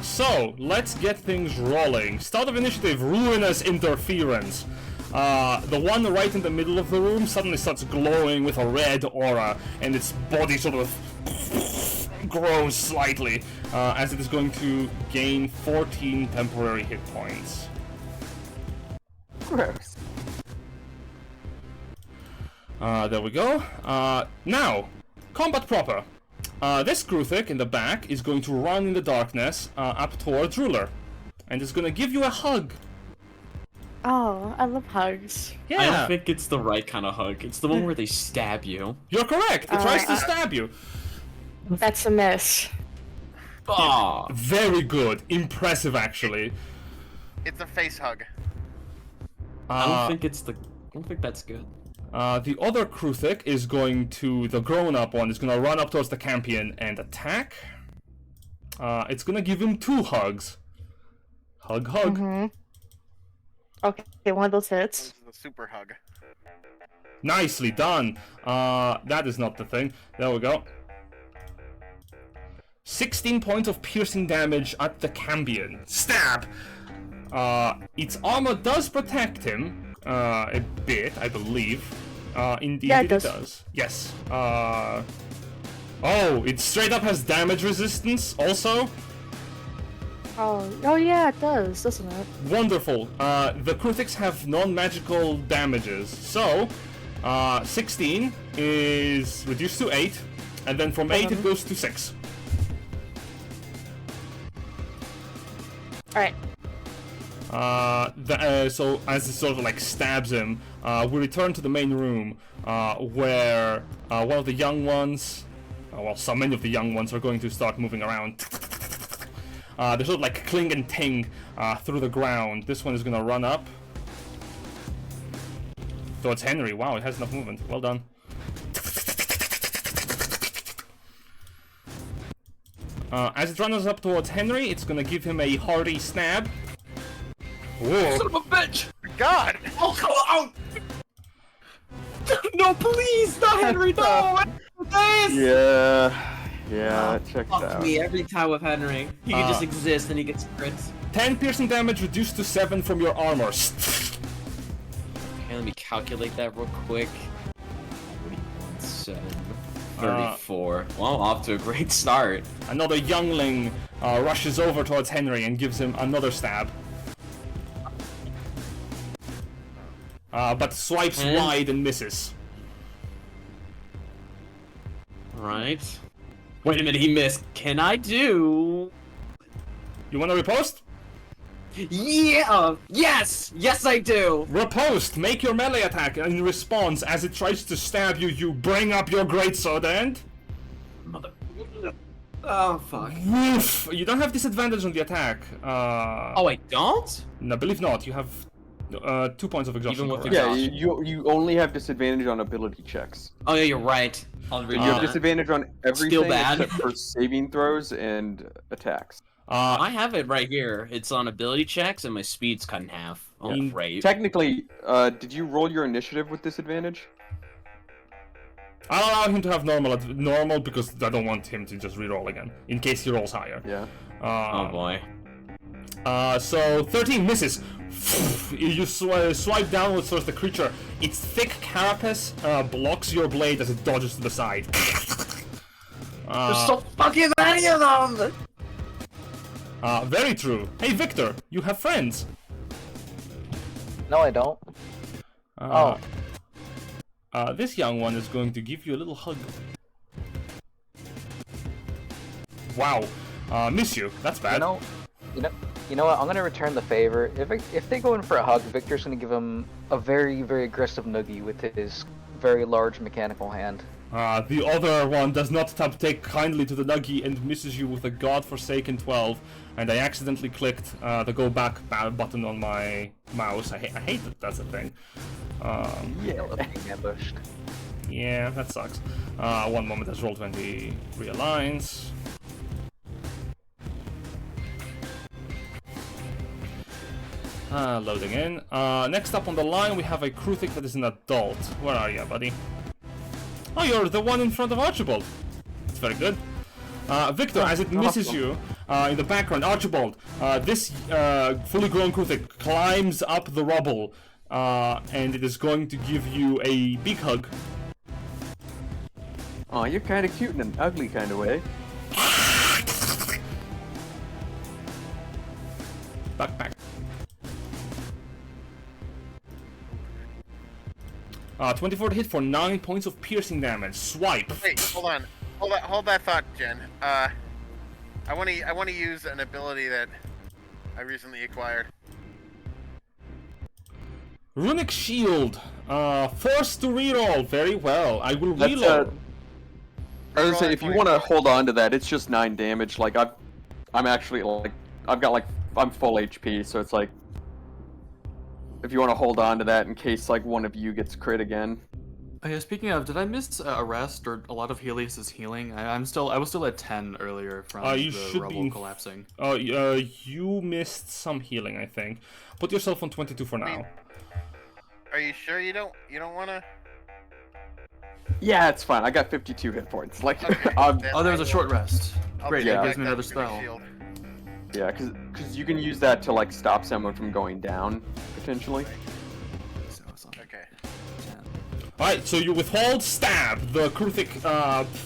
So, let's get things rolling. Start of initiative, Ruinous Interference. The one right in the middle of the room suddenly starts glowing with a red aura, and its body sort of grows slightly, as it is going to gain 14 temporary hit points. Gross. There we go. Now, combat proper. This Kruthik in the back is going to run in the darkness up towards Ruler, and is going to give you a hug. Oh, I love hugs. I don't think it's the right kind of hug. It's the one where they stab you. You're correct. It tries to stab you. That's a miss. Ah, Very good. Impressive, actually. It's a face hug. I don't think that's good. The other Kruthik is going to, the grown-up one, is going to run up towards the Campion and attack. It's going to give him 2 hugs. Hug, hug. Mm-hmm. Okay, one of those hits. This is a super hug. Nicely done. That is not the thing. There we go. 16 points of piercing damage at the Campion. Stab! Its armor does protect him a bit, I believe. Indeed, yeah, it does. Yes. Oh, it straight up has damage resistance also? Oh yeah, it does, doesn't it? Wonderful. The Kruthiks have non-magical damages. So, 16 is reduced to 8, and then from 8 it goes to 6. Alright. So as it sort of like stabs him, we return to the main room, where one of the young ones, well, many of the young ones are going to start moving around. They sort of like cling and ting through the ground. This one is gonna run up towards Henry. Wow, it has enough movement. Well done. As it runs up towards Henry, it's gonna give him a hearty stab. Whoa. Son of a bitch! God! Oh, come on! No, please, not Henry, no! Please! Yeah, it checks Fuck out. me every time with Henry. He can just exist and he gets crits. 10 piercing damage reduced to 7 from your armor. Okay, let me calculate that real quick. 7, 34. Well, off to a great start. Another youngling rushes over towards Henry and gives him another stab. But swipes wide and misses. Right. Wait a minute, he missed. Can I do... You want to riposte? Yeah! Yes! Yes, I do! Riposte! Make your melee attack in response. As it tries to stab you, you bring up your greatsword and... Mother... Oh, fuck. Woof! You don't have disadvantage on the attack. Oh, I don't? No, I believe not. You have 2 points of exhaustion. Even with correct? Yeah, you only have disadvantage on ability checks. Oh, yeah, you're right. I'll read You have disadvantage on everything bad. except for saving throws and attacks. I have it right here. It's on ability checks and my speed's cut in half. Oh, Yeah. great. Technically, did you roll your initiative with disadvantage? I'll allow him to have normal because I don't want him to just reroll again in case he rolls higher. Yeah. Oh, boy. So 13 misses. You swipe downwards towards the creature. Its thick carapace blocks your blade as it dodges to the side. There's so fucking many of them! Very true. Hey Victor, you have friends. No, I don't. This young one is going to give you a little hug. Wow. Miss you. That's bad. You know what? I'm gonna return the favor. If they go in for a hug, Victor's gonna give him a very, very aggressive noogie with his very large mechanical hand. The other one does not take kindly to the nuggie and misses you with a godforsaken 12. And I accidentally clicked the go back button on my mouse. I hate that that's a thing. Yeah, being ambushed. Yeah, that sucks. One moment as Roll20 realigns. Loading in. Next up on the line we have a Kruthic that is an adult. Where are you, buddy? Oh, you're the one in front of Archibald. That's very good. Victor, as it misses you, in the background, Archibald, this fully grown Kruthic climbs up the rubble, and it is going to give you a big hug. Oh, you're kind of cute in an ugly kind of way. Back. 24 to hit for 9 points of piercing damage. Swipe. Wait, hold that thought, Jen. I want to use an ability that I recently acquired. Runic Shield. Forced to reroll. Very well. I will reload. I was gonna say, if you want to hold on to that, it's just 9 damage. Like I'm actually like I'm full HP, so it's like if you want to hold on to that in case like one of you gets crit again. Oh, yeah, speaking of, did I miss Arrest or a lot of Helius's healing? I was still at 10 earlier from the rubble collapsing. You missed some healing, I think. Put yourself on 22 for now. Are you sure you don't want to? Yeah, it's fine. I got 52 hit points. Like, Okay, Oh, there was a short rest. Great, yeah. that gives me another Give me spell. shield. yeah, because you can use that to like stop someone from going down potentially. So it's on Okay. 10. Alright, so you withhold stab. The Kruthic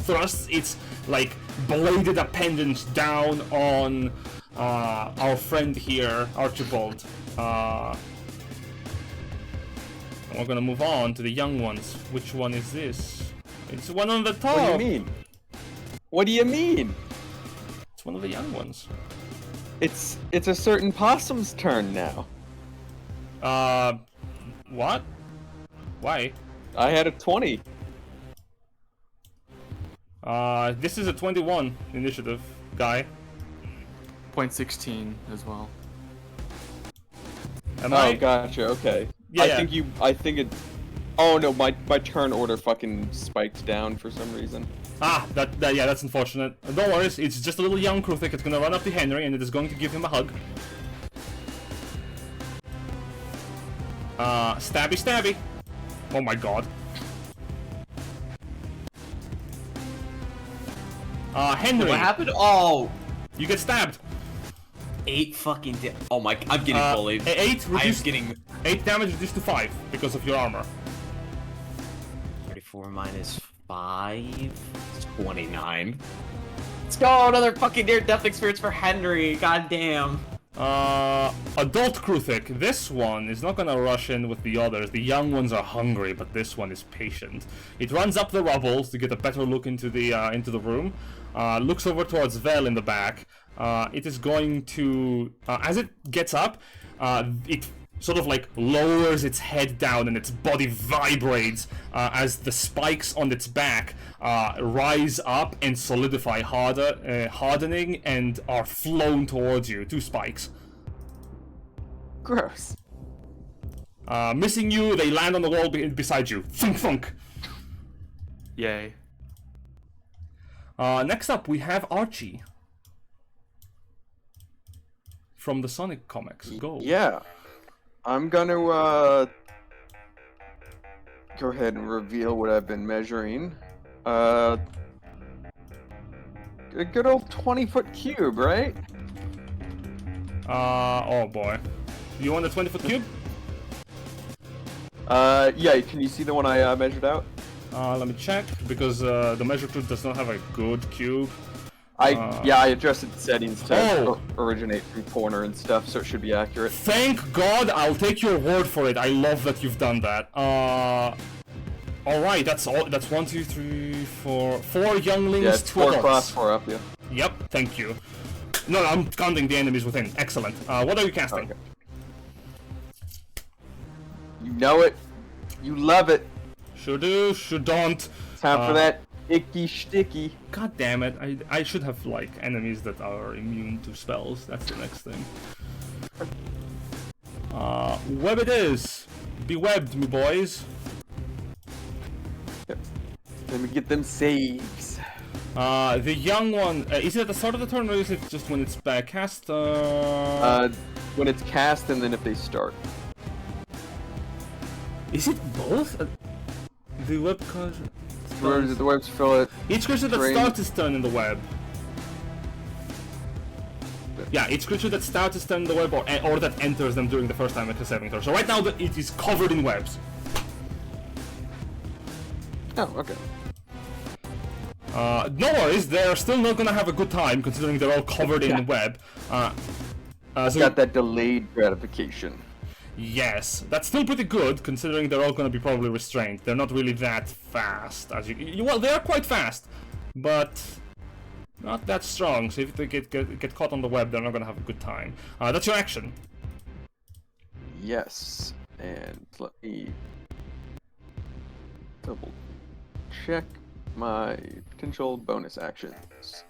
thrusts its like bladed appendage down on our friend here, Archibald. And we're gonna move on to the young ones. Which one is this? It's one on the top. What do you mean? What do you mean? It's one of the young ones. It's a certain possum's turn now. What? Why? I had a 20. This is a 21 initiative guy. Point 16 as well. Am Oh, I? gotcha. Okay. Yeah, I yeah. think it. Oh no, my turn order fucking spiked down for some reason. Yeah, that's unfortunate. Don't worry, it's just a little young Kruthic. It's gonna run up to Henry and it is going to give him a hug. Stabby, stabby. Oh my god. Henry. What happened? Oh, You get stabbed. 8 fucking oh my, I'm getting bullied. 8 I'm reduced. getting 8 damage reduced to 5 because of your armor. 34 minus 5, 29. Let's go, another fucking near death experience for Henry. God damn. Adult Kruthic. This one is not gonna rush in with the others. The young ones are hungry, but this one is patient. It runs up the rubble to get a better look into the room. Looks over towards Vel in the back. It is going to, as it gets up, it sort of like lowers its head down and its body vibrates as the spikes on its back rise up and solidify hardening and are flown towards you. 2 spikes. Gross. Missing you, they land on the wall beside you. Thunk thunk. Yay. Next up, we have Archie. From the Sonic comics. Go. Yeah. I'm gonna go ahead and reveal what I've been measuring. A good old 20-foot cube, right? Oh boy. You want a 20-foot cube? Yeah, can you see the one I measured out? Let me check, because the measure cube does not have a good cube. Yeah, I adjusted the settings to originate from corner and stuff, so it should be accurate. Thank God, I'll take your word for it. I love that you've done that. Alright, that's all. That's 1, 2, 3, 4. 4 younglings, Yeah, it's 2 4 adults. class, 4 up, yeah. Yep, thank you. No, I'm counting the enemies within. Excellent. What are you casting? Okay. You know it. You love it. Should do, should don't. Time for that icky sticky. God damn it, I should have, like, enemies that are immune to spells. That's the next thing. Web it is! Be webbed, me boys. Let me get them saves. The young one, is it at the start of the turn or is it just when it's cast? When it's cast and then if they start. Is it both? The web cause... The webs fill it. Each creature that Terrain. starts its turn in the web. Yeah, each creature that starts its turn in the web or that enters them during the first time at the saving throw. So right now it is covered in webs. Oh, okay. No worries, they're still not gonna have a good time considering they're all covered in web. So Got that delayed gratification. yes, that's still pretty good considering they're all gonna be probably restrained. They're not really that fast as well, they are quite fast, but not that strong. So if they get caught on the web, they're not gonna have a good time. That's your action. Yes. And let me double check my potential bonus actions.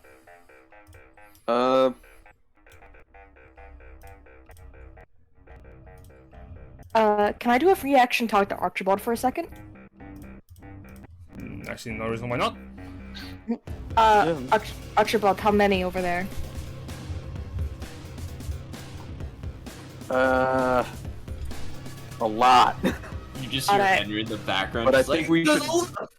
Can I do a free action talk to Archibald for a second? I see no reason why not. Archibald, how many over there? A lot. You just hear Alright. Henry in the background. But I just think like, we should.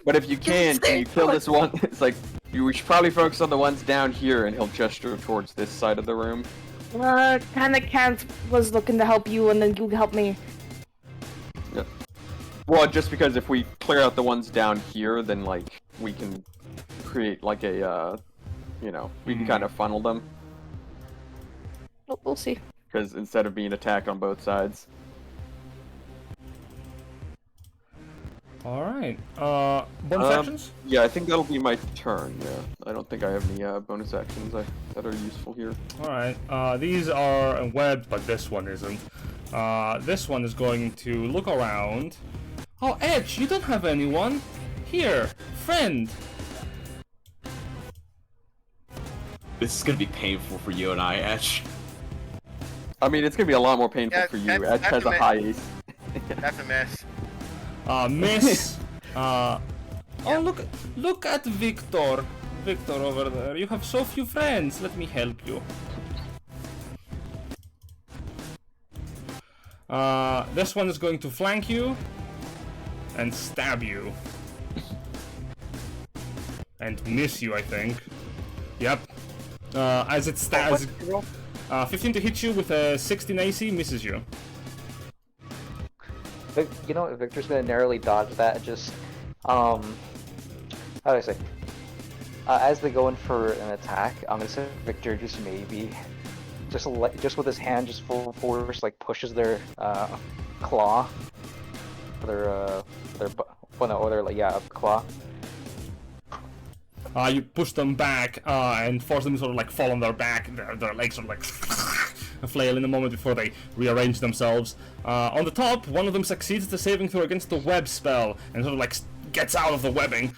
But if you can you kill this one? It's like we should probably focus on the ones down here, and he'll gesture towards this side of the room. Kinda can't was looking to help you and then you help me. Yeah. Well, just because if we clear out the ones down here, then like we can create like a, you know, we can kind of funnel them. We'll see. Because instead of being attacked on both sides. Alright. Bonus actions? Yeah, I think that'll be my turn, yeah. I don't think I have any bonus actions that are useful here. Alright. These are webbed, but this one isn't. This one is going to look around. Oh, Etch, you don't have anyone. Here, friend. this is gonna be painful for you and I, Etch. I mean, it's gonna be a lot more painful Yeah, for you. that's- Edge that's has a a bit- high ace. That's a mess. Miss. Oh, look at Victor. Victor over there. You have so few friends. Let me help you. This one is going to flank you and stab you. And miss you, I think. Yep. As it stabs. 15 to hit you with a 16 AC, misses you. You know what? Victor's gonna narrowly dodge that and just, how do I say? As they go in for an attack, I'm gonna say Victor just maybe, just with his hand just full force, like pushes their claw, their claw. You push them back and force them to sort of like fall on their back. Their legs are like flail in a moment before they rearrange themselves. On the top, one of them succeeds the saving throw against the web spell and sort of like gets out of the webbing.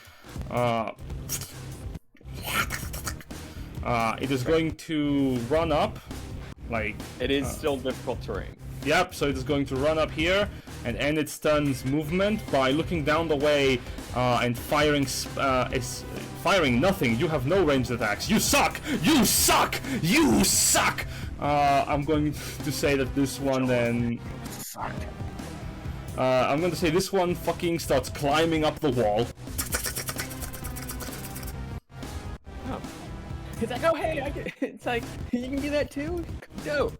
It is going to run up, like... It is still difficult terrain. Yep, so it is going to run up here and end its turn's movement by looking down the way and firing firing nothing. You have no ranged attacks. You suck! You suck! You suck! I'm going to say that this one then... I'm going to say this one fucking starts climbing up the wall. It's like, oh hey, it's like, you can do that too? Dope.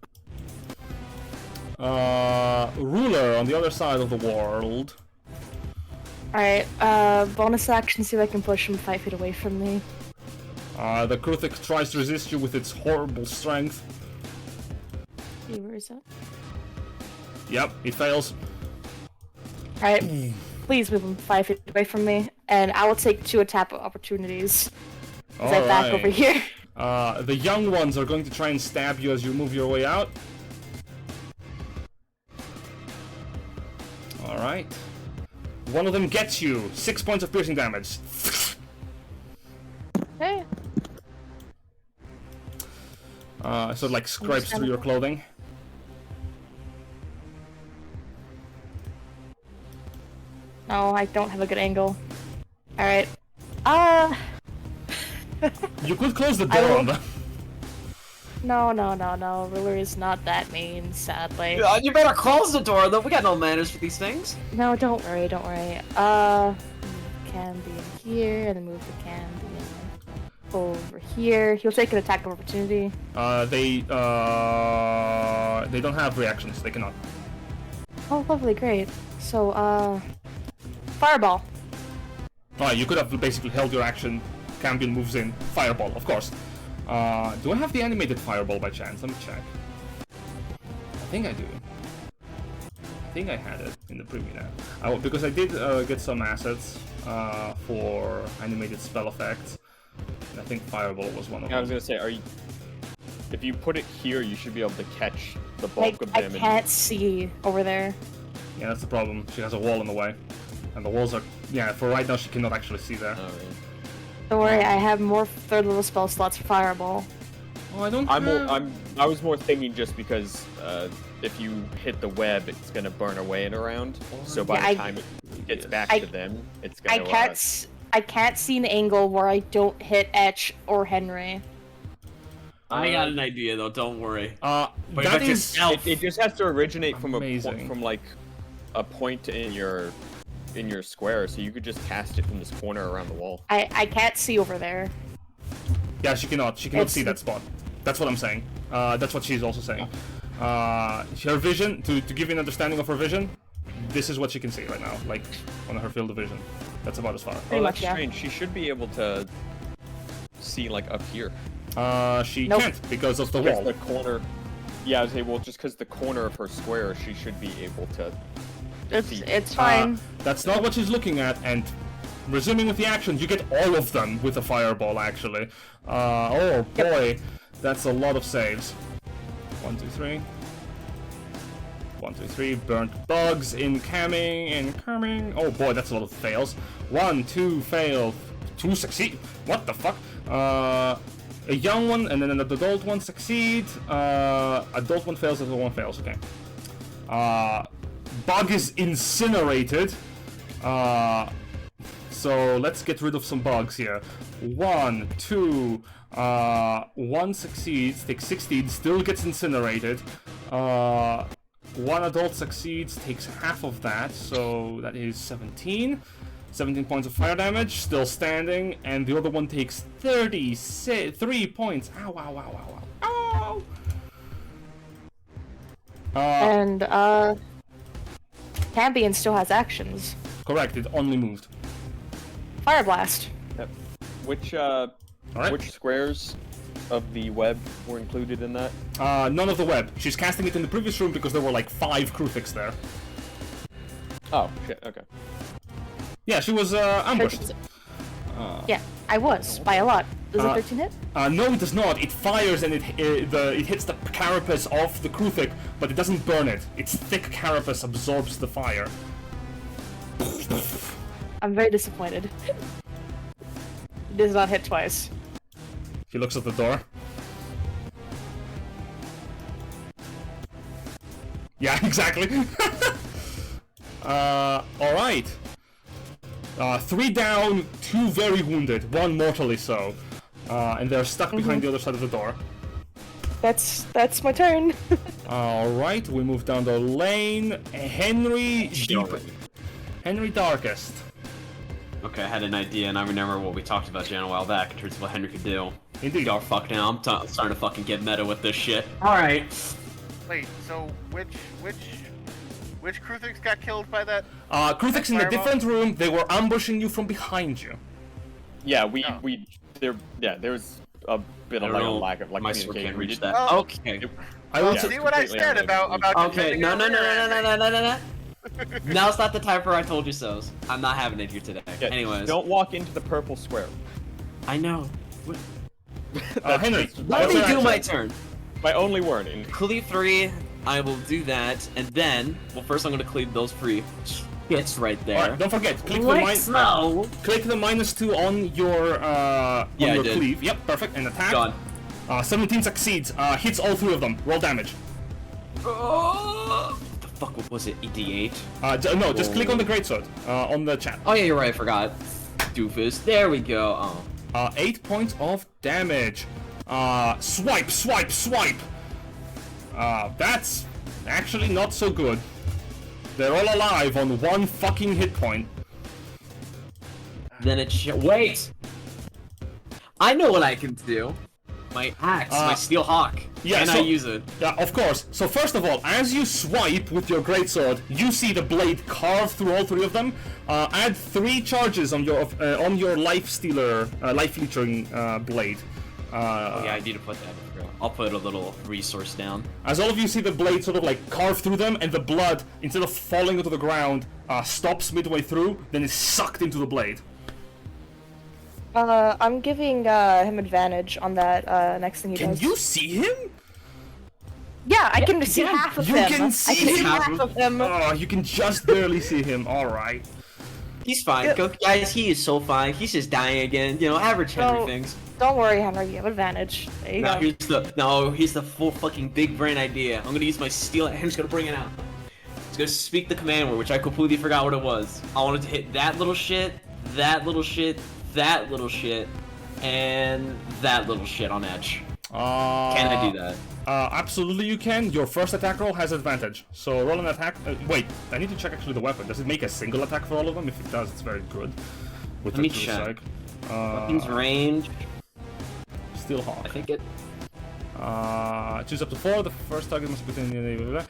Ruler on the other side of the world. Alright, bonus action, see if I can push him 5 feet away from me. The Kruthic tries to resist you with its horrible strength. See, where is that? Yep, it fails. Alright, please move him 5 feet away from me, and I will take 2 attack opportunities. As I back over here. The young ones are going to try and stab you as you move your way out. Alright. One of them gets you 6 points of piercing damage. Hey. So it like scrapes through your clothing. No, I don't have a good angle. Alright. You could close the door on them. No. Ruler is not that mean, sadly. You better close the door, though. We got no manners for these things. No, don't worry. Can be in here, and then move the can be in over here. He'll take an attack of opportunity. They don't have reactions. They cannot. Oh, lovely, great. So, Fireball. You could have basically held your action. Campion moves in. Fireball, of course. Do I have the animated Fireball by chance? Let me check. I think I do. I think I had it in the preview now. Because I did get some assets for animated spell effects. And I think Fireball was one of them. I was gonna say, if you put it here, you should be able to catch the bulk of them. I can't see over there. Yeah, that's the problem. She has a wall in the way. And the walls are... Yeah, for right now she cannot actually see there. Oh, really? Don't worry, I have more 3rd level spell slots for Fireball. Oh, I don't I was more thinking just because if you hit the web, it's gonna burn away in a round. So by the time it gets back to them, it's gonna... I can't see an angle where I don't hit Etch or Henry. I got an idea though, don't worry. That is... It just has to originate from amazing. like a point in your square, so you could just cast it from this corner around the wall. I can't see over there. Yeah, she cannot see that spot. That's what I'm saying. That's what she's also saying. Her vision, to give you an understanding of her vision, this is what she can see right now, like on her field of vision. That's about as far. Oh, that's strange. She should be able to see like up here. She can't because of the wall. The corner. Yeah, I was saying, well, just because the corner of her square, she should be able to. It's fine. That's not what she's looking at, and resuming with the actions, you get all of them with a fireball, actually. Oh boy, that's a lot of saves. 1, 2, 3. 1, 2, 3. Burnt bugs, incoming. Oh boy, that's a lot of fails. 1, 2 fail. 2 succeed. What the fuck? A young one and then an adult one succeed. Adult one fails, adult one fails. Okay. Bug is incinerated. so let's get rid of some bugs here. 1, 2, 1 succeeds, takes 16, still gets incinerated. 1 adult succeeds, takes half of that, so that is 17. 17 points of fire damage, still standing, and the other one takes 33 points. Ow, ow, ow, ow, ow, ow! And, Cambion still has actions. Correct, it only moved. Fire Blast. Yep. Which Alright. which squares of the web were included in that? None of the web. She's casting it in the previous room because there were like 5 Kruthiks there. Oh shit. Okay. Yeah, she was ambushed. Yeah, I was, by a lot. Does a 13 hit? No, it does not. It fires and it hits the carapace of the Kruthik, but it doesn't burn it. Its thick carapace absorbs the fire. I'm very disappointed. It does not hit twice. He looks at the door. Yeah, exactly. Alright. 3 down, 2 very wounded, 1 mortally so. And they're stuck behind the other side of the door. That's my turn. Alright, we move down the lane. Henry Darkest. Okay, I had an idea, and I remember what we talked about Jan a while back in terms of what Henry could do. Indeed. Y'all fuck now. I'm starting to fucking get meta with this shit. All right. Wait, so which Kruthiks got killed by that? Kruthiks in a Fireball? different room. They were ambushing you from behind you. Yeah, there was a bit of like a lack of like my sword communication. can't We reach did- that. Oh. Okay. I Well, will see what I completely said about Okay. defending No. our rear. Now's not the time for I told you so's. I'm not having it here today. Yeah, Anyways. don't walk into the purple square. I know. Henry, that's Let what's me your do action? my turn. my only warning. Cleave 3. I will do that, and then, well, first I'm gonna cleave those 3 hits right there. Alright, don't forget, click Let's the go. click the -2 on your Yeah, I your did. cleave. Yep, perfect. And attack. Gone. 17 succeeds. Hits all 3 of them. Roll damage. What the fuck was it? ED8? No, just click on the greatsword on the chat. Oh yeah, you're right. I forgot. Doofus. There we go. Oh. 8 points of damage. Swipe, swipe, swipe. That's actually not so good. They're all alive on 1 fucking hit point. Then wait. I know what I can do. My axe, my steel hawk. yeah, Can so- I use it? Yeah, of course. So first of all, as you swipe with your greatsword, you see the blade carve through all 3 of them. Add 3 charges on your life stealer, life leeching blade. Oh yeah, I need to put that in. I'll put a little resource down. As all of you see the blade sort of like carve through them, and the blood, instead of falling into the ground, stops midway through, then is sucked into the blade. I'm giving him advantage on that next thing he Can does. you see him? Yeah, I can see half of You him. can I see can see him. half of him. Oh, you can just barely see him. Alright. He's fine. Go, guys, he is so fine. He's just dying again. You know, average Henry No. things. Don't worry, Henry, you have advantage. There you go. Here's the full fucking big brain idea. I'm gonna use my steel. I'm just gonna bring it out. It's gonna speak the command word, which I completely forgot what it was. I wanted to hit that little shit, that little shit, that little shit, and that little shit on Etch. Can I do that? Absolutely you can. Your first attack roll has advantage. So roll an attack. Wait, I need to check actually the weapon. Does it make a single attack for all of them? If it does, it's very good. With Let me the true check. psych. Weapons range. Steel Hawk. I think it. Choose up to 4. The first target must be within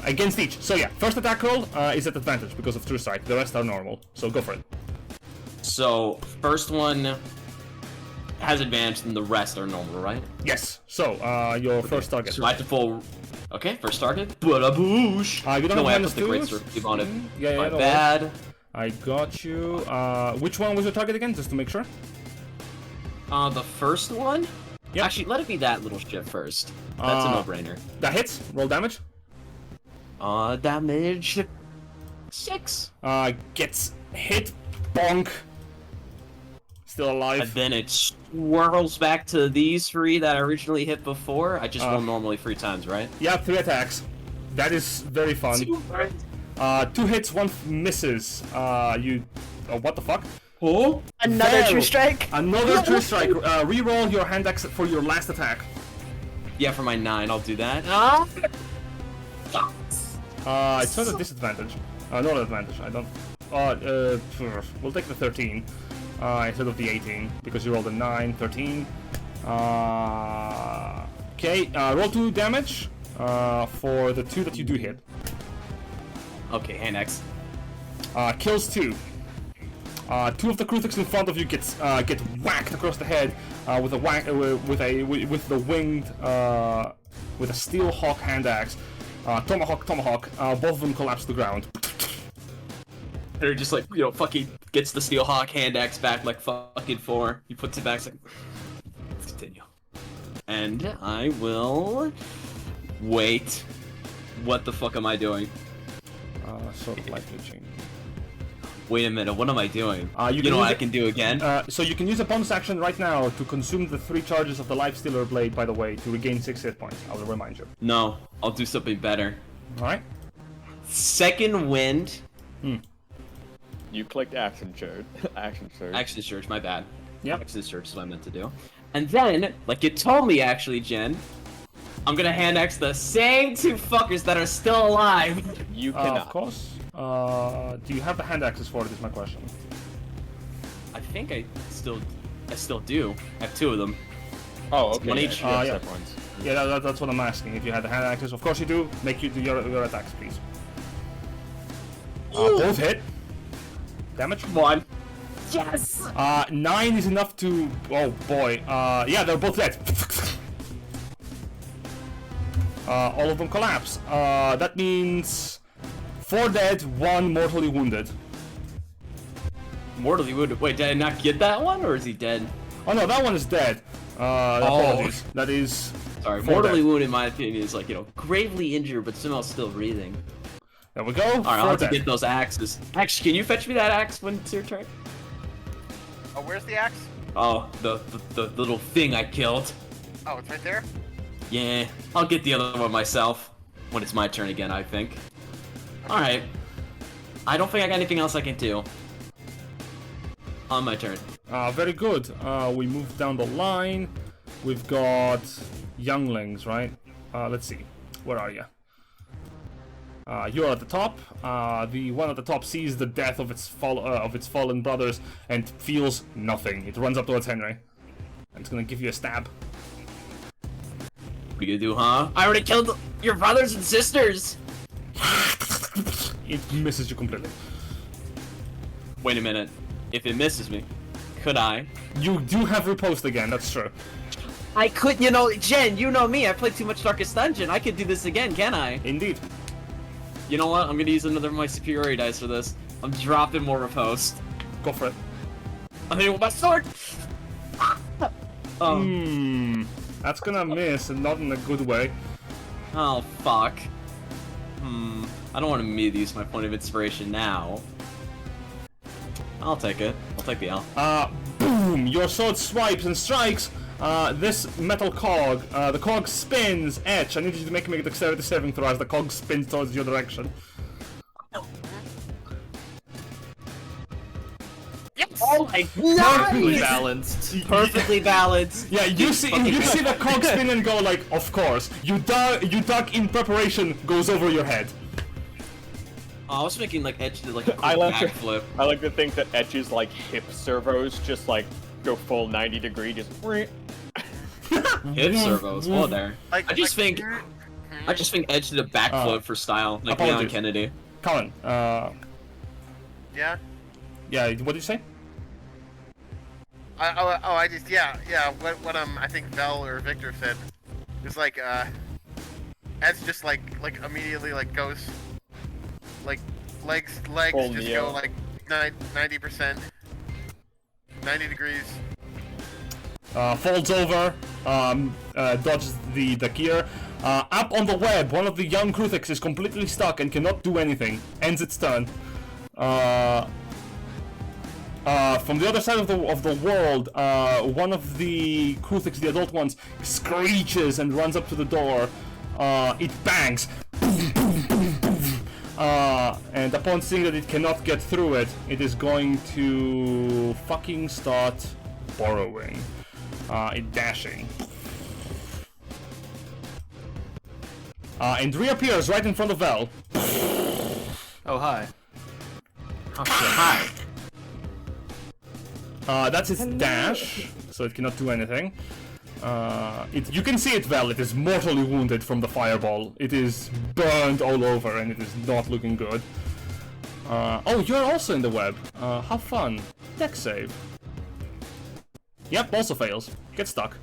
against each. So yeah, first attack roll is at advantage because of true sight. The rest are normal. So go for it. So first one has advantage, and the rest are normal, right? Yes. So your first target. So I have to full. Okay, first target. Bada boosh. You don't No way, I have put the great -2s? sword. You want it? Yeah, My no bad. I got you. Which one was your target again, just to make sure? The first one. Yep. Actually, let it be that little shit first. That's a no-brainer. That hits. Roll damage. Damage 6. Gets hit. Bonk. Still And alive. then it swirls back to these 3 that I originally hit before. I just roll normally 3 times, right? Yeah, 3 attacks. That is very fun. 2 hits, 1 misses. What the fuck? Oh? Another Fail. true strike. Another true strike. Reroll your hand axe for your last attack. Yeah, for my 9, I'll do that. It's not a disadvantage. Not an advantage. I don't. We'll take the 13 instead of the 18 because you rolled a 9, 13. Okay, roll 2 damage for the 2 that you do hit. Okay, hand axe. Kills 2. 2 of the Kruthix in front of you get whacked across the head with a steel hawk hand axe. Tomahawk. Both of them collapse to the ground. They're just like, fucking gets the steel hawk hand axe back like fucking 4. He puts it back, like, let's continue. And I will wait. What the fuck am I doing? Sort of life glitching. Wait a minute, what am I doing? You know what I can do again? So you can use a bonus action right now to consume the 3 charges of the Life Stealer Blade, by the way, to regain 6 hit points. I will remind you. No, I'll do something better. Alright? Second wind. You clicked action surge. Action surge, my bad. Yep. Action surge is what I meant to do. And then, like you told me actually, Jen, I'm gonna hand axe the same 2 fuckers that are still alive. You cannot. Of course. Do you have the hand axes for it, is my question. I think I still do. I have 2 of them. Oh, okay. One yeah, each. you have Yeah. separate ones. Yeah, that's what I'm asking. If you had the hand axes, of course you do. Make you do your attacks, please. Both hit. Damage. 1. Yes! 9 is enough to. Oh boy. Yeah, they're both dead. All of them collapse. That means 4 dead, 1 mortally wounded. Mortally wounded. Wait, did I not get that one, or is he dead? Oh no, that one is dead. Apologies. That is. Sorry, 4 mortally dead. wounded in my opinion is like, gravely injured, but somehow still breathing. There we go. Alright, I'll 4 have to dead. get those axes. Actually, can you fetch me that axe when it's your turn? Oh, where's the axe? Oh, the little thing I killed. Oh, it's right there? Yeah, I'll get the other one myself. When it's my turn again, I think. Alright. I don't think I got anything else I can do. On my turn. Very good. We move down the line. We've got younglings, right? Let's see. Where are you? You're at the top. The one at the top sees the death of its fallen brothers and feels nothing. It runs up towards Henry. And it's gonna give you a stab. What are you gonna do, huh? I already killed your brothers and sisters! It misses you completely. Wait a minute. If it misses me, could I? You do have riposte again, that's true. I could, Jen, you know me, I played too much Darkest Dungeon. I could do this again, can I? Indeed. You know what? I'm gonna use another of my superiority dice for this. I'm dropping more riposte. Go for it. I'm hitting with my sword! That's gonna miss, and not in a good way. Oh, fuck. I don't want to immediately use my point of inspiration now. I'll take it. I'll take the L. Boom! Your sword swipes and strikes this metal cog. The cog spins. Etch, I need you to make me a dexterity saving throw as the cog spins towards your direction. Oh my Perfectly god! balanced. Perfectly balanced. Yeah, you see the cog spin and go like, of course. You duck in preparation, goes over your head. Oh, I was thinking like Edge did like a I cool like to- backflip. I like to think that Etch's like hip servos just like go full 90 degree, just. Hip servos. Whoa there. I just think Edge did a backflip for style, like Leon apologies. Kennedy. Colin, Yeah? yeah, what did you say? I just, yeah. What I think Vel or Victor said is like, Ed's just like immediately like goes, like legs Full just Neo. go like 90%, 90 degrees. Folds over, dodges the gear. Up on the web, one of the young Kruthix is completely stuck and cannot do anything. Ends its turn. From the other side of the world, one of the Kruthix, the adult ones, screeches and runs up to the door. It bangs. Boom, boom, boom, boom. And upon seeing that it cannot get through it, it is going to fucking start burrowing. Dashing. And reappears right in front of Vel. Oh, hi. Oh, shit, hi. That's its dash, so it cannot do anything. You can see it, Vel. It is mortally wounded from the fireball. It is burned all over, and it is not looking good. Oh, you're also in the web. How fun. Dex save. Yep, also fails. Get stuck.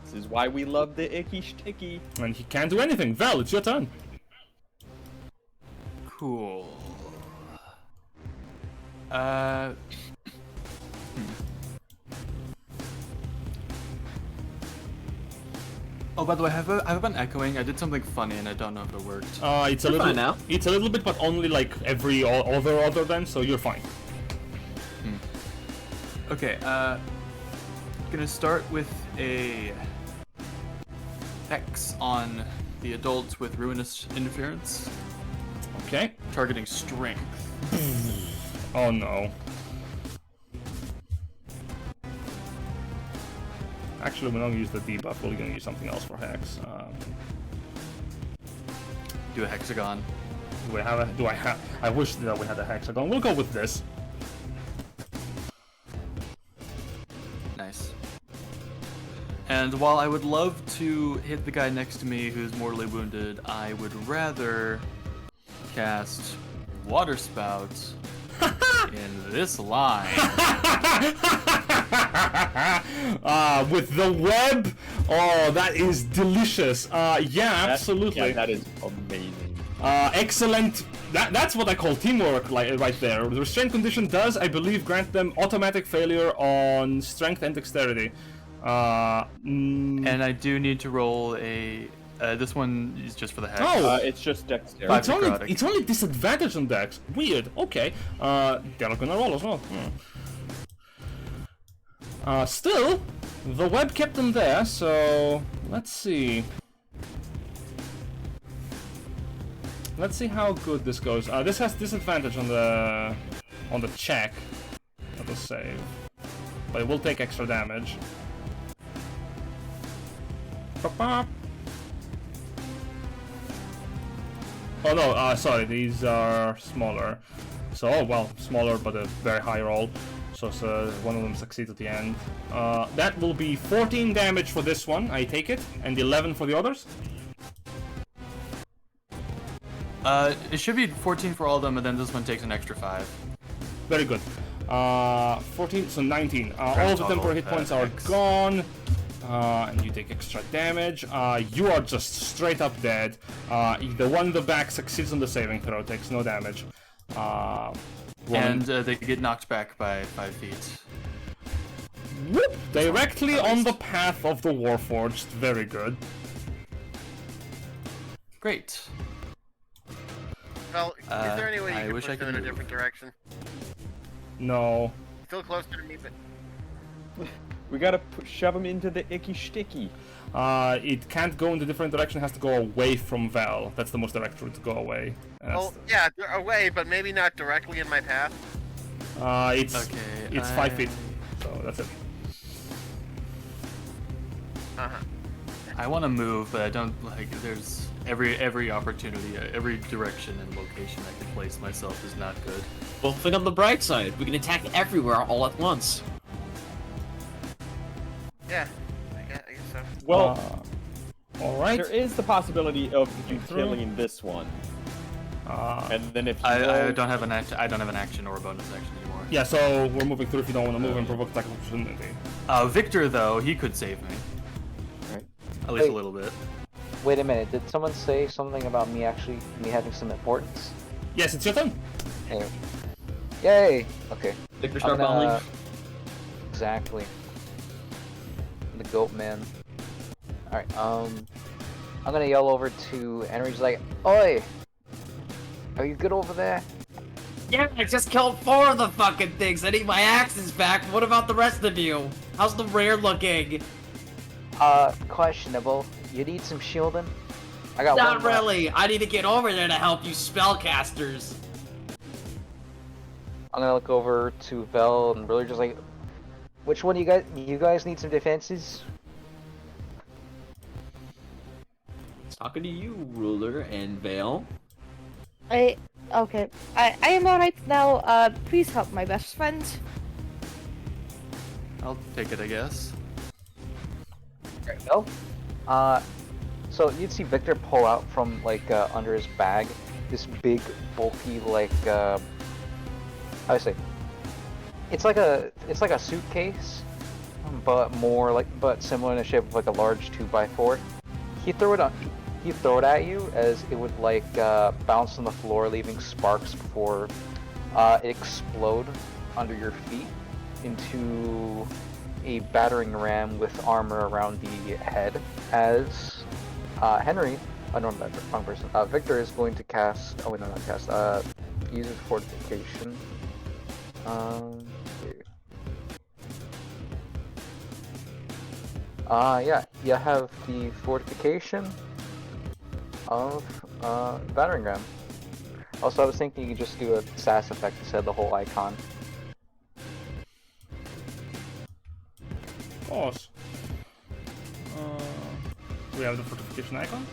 This is why we love the icky shticky. And he can't do anything. Vel, it's your turn. Cool. Oh, by the way, have I been echoing? I did something funny and I don't know if it worked. It's a You're little. fine now. It's a little bit, but only like every other than. So you're fine. Okay, gonna start with a Hex on the adult with Ruinous Interference, Okay. targeting Strength. Oh no. Actually, we're not gonna use the debuff. We're gonna use something else for Hex. Do a Hexagon. Do I have? I wish that we had a hexagon. We'll go with this. Nice. And while I would love to hit the guy next to me who's mortally wounded, I would rather cast Water Spout in this line. With the web. Oh, that is delicious. Yeah, absolutely. Yeah, that is amazing. Excellent. That's what I call teamwork, like right there. The restraint condition does, I believe, grant them automatic failure on strength and dexterity. And I do need to roll a. This one is just for the hex. Oh! It's just dexterity. It's only disadvantage on dex. Weird. Okay. They're gonna roll as well. Still, the web kept them there, so let's see. Let's see how good this goes. This has disadvantage on the check. That'll save, but it will take extra damage. Ba-ba. Oh no, sorry, these are smaller. So, oh well, smaller but a very high roll. So one of them succeeds at the end. That will be 14 damage for this one, I take it, and 11 for the others. It should be 14 for all of them, and then this one takes an extra 5. Very good. 14, so 19. All of the temporary hit points are X. gone. And you take extra damage. You are just straight up dead. The one in the back succeeds on the saving throw, takes no damage. And they get knocked back by 5 feet. Whoop! Directly on the path of the Warforged. Very good. Great. Well, is there any way I you wish I can push could them in a move. different direction? No. Still closer to me, but We gotta shove him into the icky shticky. It can't go in a different direction. It has to go away from Val. That's the most direct route to go away. well, yeah, they're away, but maybe not directly in my path. It's 5 feet. So that's it. I want to move, but I don't like. There's every opportunity, every direction and location I can place myself is not good. Well, think on the bright side. We can attack everywhere all at once. Yeah, I guess so. Well, Alright. there is the possibility of you killing this one. And then if you I don't have an action or a bonus action anymore. Yeah, so we're moving through if you don't want to move and provoke attack of opportunity. Victor, though, he could save me. Right. At least Wait. a little bit. Wait a minute, did someone say something about me having some importance? Yes, it's your turn. Hey. Yay! Okay. Victor, I'm start gonna- battling. Exactly. The goat man. Alright, I'm gonna yell over to Aries like, Oi! Are you good over there? Yeah, I just killed 4 of the fucking things. I need my axes back. What about the rest of you? How's the rear looking? Questionable. You need some shielding? I got Not one. really. I need to get over there to help you spellcasters. I'm gonna look over to Vel and really just like, which one you guys need some defenses? Talking to you, Ruler and Vale. Okay. I am alright now. Please help my best friend. I'll take it, I guess. Alright, Vel. So you'd see Victor pull out from like under his bag this big, bulky like how do I say? It's like a suitcase, but similar in the shape of like a large 2x4. He throw it at you as it would like bounce on the floor, leaving sparks before it explode under your feet into a battering ram with armor around the head. As Henry, no, wrong person. Victor is going to cast. Oh wait, no, not cast. Uses fortification. Yeah, you have the fortification of battering ram. Also, I was thinking you could just do a sass effect instead of the whole icon. Of course. We have the fortification icon.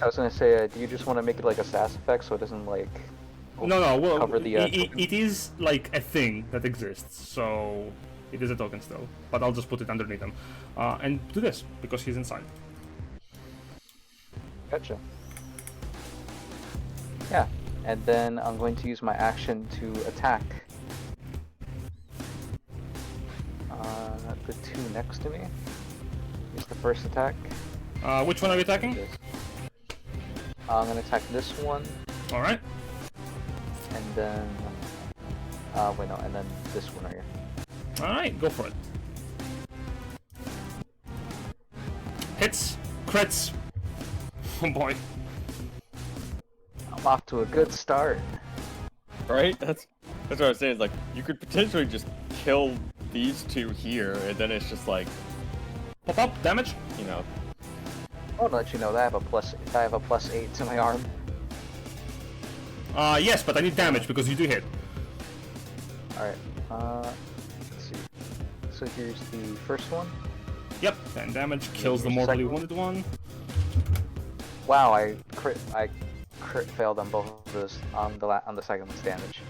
I was gonna say, do you just want to make it like a sass effect so it doesn't like No, well, cover the? it is like a thing that exists, so it is a token still. But I'll just put it underneath him, and do this because he's inside. Gotcha. Yeah, and then I'm going to use my action to attack. The two next to me. Is the first attack. Which one are you attacking? I'm gonna attack this one. All right. And then, wait, no, and then this one right here. All right, go for it. Hits, crits. Oh boy. I'm off to a good start. Right? That's what I was saying. It's like you could potentially just kill these two here, and then it's just like, Pop up, damage. you know. I'll let you know that I have a plus 8 to my arm. Yes, but I need damage because you do hit. Alright, let's see. So here's the first one. Yep, 10 damage, kills the mortally wounded one. Wow, I crit failed on both of those on the second one's damage.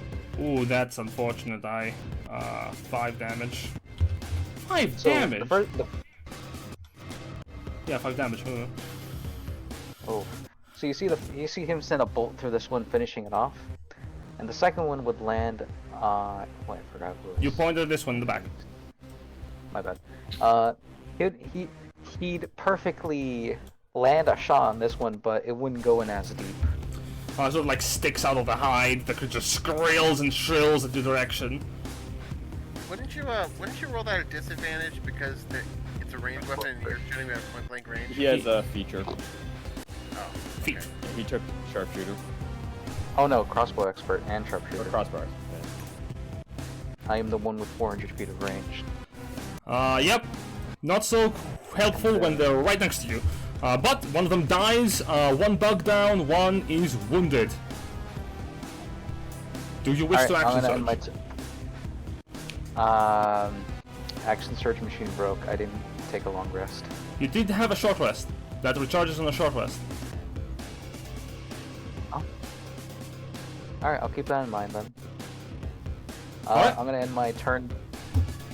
Ooh, that's unfortunate. 5 damage. 5 So damage? the Yeah, 5 damage. Oh, so you see him send a bolt through this one, finishing it off, and the second one would land. Wait, I forgot who it was. You pointed at this one in the back. My bad. He'd perfectly land a shot on this one, but it wouldn't go in as deep. Sort of like sticks out of the hide. The creature squeals and shrills at your direction. Wouldn't you roll that at disadvantage because it's a ranged weapon and you're shooting at point blank range? He has a feature. Oh, Feet. okay. He took sharpshooter. Oh no, crossbow expert and Or sharpshooter. crossbars. I am the one with 400 feet of range. Yep. Not so helpful when they're right next to you. But one of them dies, one bug down, one is wounded. Do you wish to action surge? Action surge machine broke. I didn't take a long rest. You did have a short rest. That recharges on a short rest. Oh. Alright, I'll keep that in mind then. Alright. I'm gonna end my turn.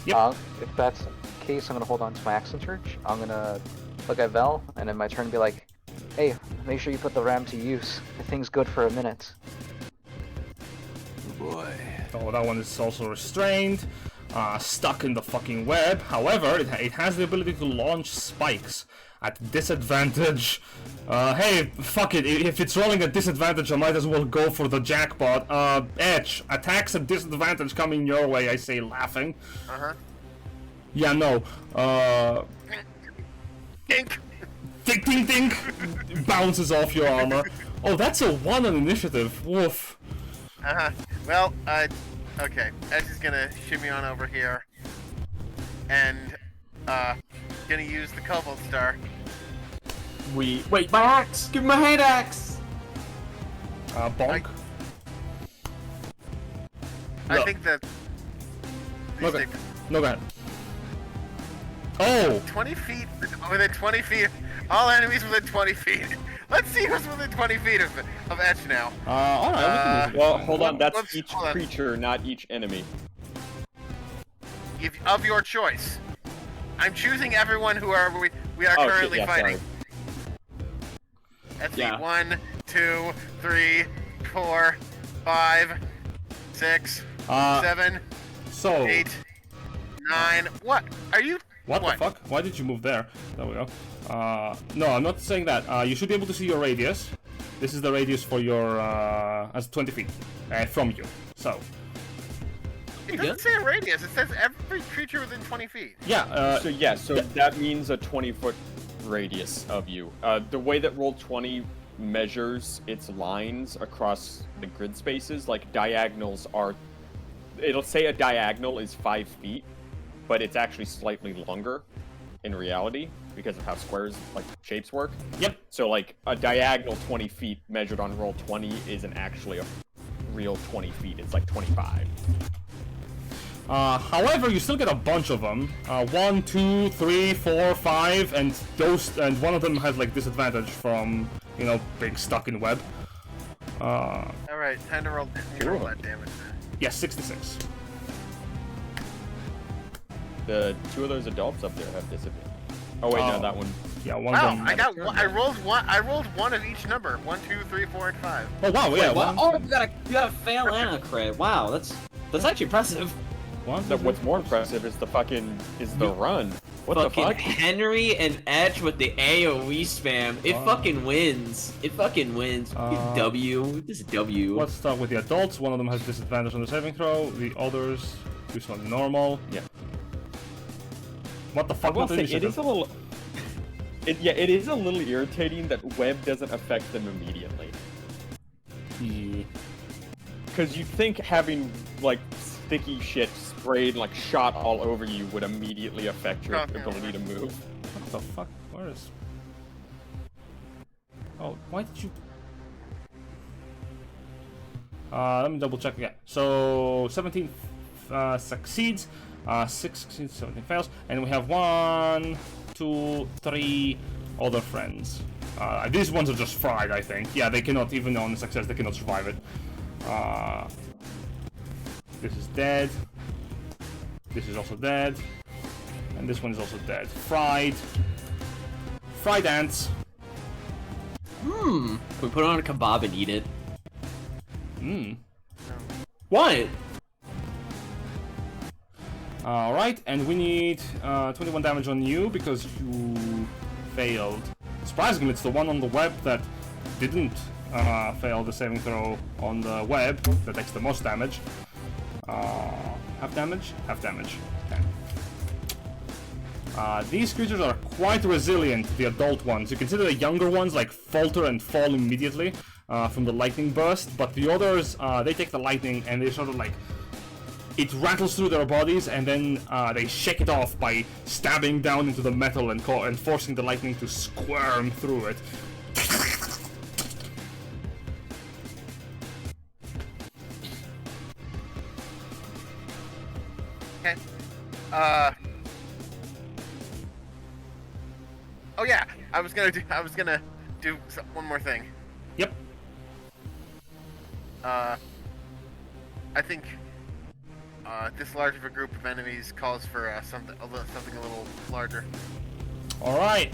Yep. If that's the case, I'm gonna hold on to my action surge. I'm gonna look at Vel, and in my turn be like, hey, make sure you put the ram to use. The thing's good for a minute. Boy. Oh, that one is also restrained. Stuck in the fucking web. However, it has the ability to launch spikes at disadvantage. Hey, fuck it. If it's rolling at disadvantage, I might as well go for the jackpot. Etch, attacks at disadvantage coming your way, I say, laughing. Uh-huh. Yeah, no. Dink! Dink, dink, dink! Bounces off your armor. Oh, that's a 1 on initiative. Woof. Uh-huh. Well, okay. Edge is gonna shimmy on over here. And, gonna use the Cobalt Star. Sweet. Wait, my axe! Give me my hand axe! Bonk. I No. think that. No, go ahead. No, go ahead. Oh! 20 feet, within 20 feet, all enemies within 20 feet. Let's see who's within 20 feet of Etch now. Alright, Well, hold on. That's Whoops, each hold on. creature, not each enemy. Of your choice. I'm choosing everyone who we are Oh, shit, currently yeah, fighting. sorry. Let's Yeah. see, 1, 2, 3, 4, 5, 6, 7, So, 8, 9. What? Are you? what the fuck? Why did you move there? There we go. No, I'm not saying that. You should be able to see your radius. This is the radius for your, as 20 feet from you. So, It doesn't say a radius. It says every creature within 20 feet. yeah, So that means a 20-foot radius of you. The way that Roll20 measures its lines across the grid spaces, like diagonals are... It'll say a diagonal is 5 feet, but it's actually slightly longer in reality because of how squares, like, shapes work. Yep. So, like, a diagonal 20 feet measured on Roll20 isn't actually a real 20 feet. It's like 25. However, you still get a bunch of them. 1, 2, 3, 4, 5, and one of them has like disadvantage from, you know, being stuck in web. Alright, time to roll that damage. Yeah, 66. The two of those adults up there have disadvantage. Oh wait, no, that one. Yeah, one Wow, of them. I got one, I rolled one of each number. 1, 2, 3, 4, and 5. Oh wow, yeah, What? one. Oh, you got a fail and a crit. Wow, that's actually impressive. What's more impressive is the run. What the Fucking fuck? Henry and Etch with the AoE spam. It fucking wins. It fucking wins. W. This is W. Let's start with the adults. One of them has disadvantage on the saving throw. The others do something normal. Yeah. What the fuck? I will What say did you it is a little. It is a little irritating that web doesn't affect them immediately. Yeah. Because you'd think having like sticky shit sprayed like shot all over you would immediately affect your ability to move. What the fuck? Where is? Oh, why did you? Let me double check again. So 17 succeeds, 6 succeeds, 17 fails, and we have 1, 2, 3 other friends. These ones are just fried, I think. Yeah, they cannot, even on success, they cannot survive it. This is dead. This is also dead. And this one is also dead. Fried. Fried ants. Can we put it on a kebab and eat it? What? Alright, and we need 21 damage on you because you failed. Surprisingly, it's the one on the web that didn't fail the saving throw on the web that takes the most damage. Half damage? Half damage. Okay. These creatures are quite resilient, the adult ones. You consider the younger ones like falter and fall immediately from the lightning burst, but the others, they take the lightning and they sort of like... It rattles through their bodies and then they shake it off by stabbing down into the metal and forcing the lightning to squirm through it. Okay. Oh yeah, I was gonna do one more thing. Yep. I think this large of a group of enemies calls for something a little larger. All right.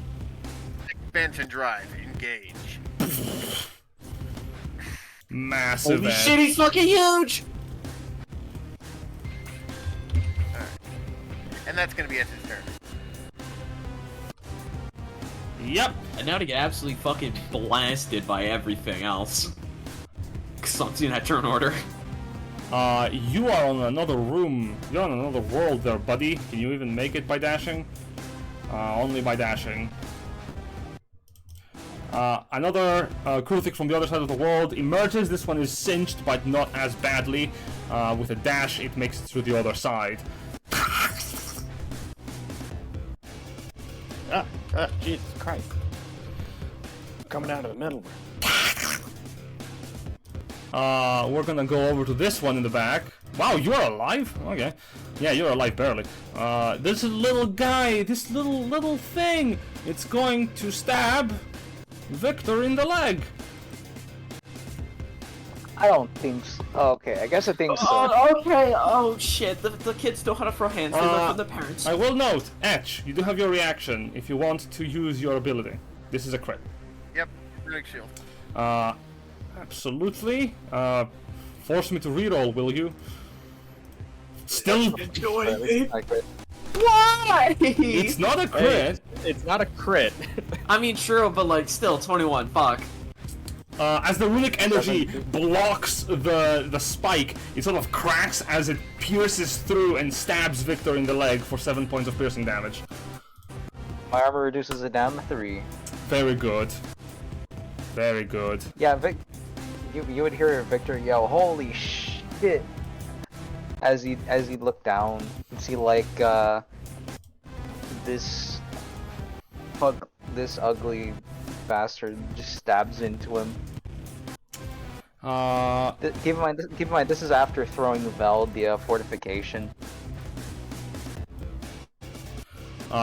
Expansion drive, engage. Massive. Holy shit, he's fucking huge! And that's gonna be Etch's turn. Yep. And now to get absolutely fucking blasted by everything else. Cause I'm seeing that turn order. You are on another room. You're on another world there, buddy. Can you even make it by dashing? Only by dashing. Another Kruthik from the other side of the world emerges. This one is cinched, but not as badly. With a dash, it makes it through the other side. Jesus Christ. coming out of the middle. We're gonna go over to this one in the back. Wow, you're alive? Okay. Yeah, you're alive barely. This little guy, this little thing, it's going to stab Victor in the leg. I don't think so. Okay, I guess I think so. Oh, okay. Oh shit. The kids know how to throw hands. They learn from their parents. I will note, Etch, you do have your reaction if you want to use your ability. This is a crit. Yep, Runic Shield. Absolutely. Force me to reroll, will you? Still, Why? it's not a crit. It's not a crit. I mean, true, but like, still, 21. Fuck. As the runic energy blocks the spike, it sort of cracks as it pierces through and stabs Victor in the leg for 7 points of piercing damage. My armor reduces it down to 3. Very good. Very good. Yeah, you would hear Victor yell, "Holy shit!" As he look down and see like this ugly bastard just stabs into him. Keep in mind, this is after throwing Vel the fortification.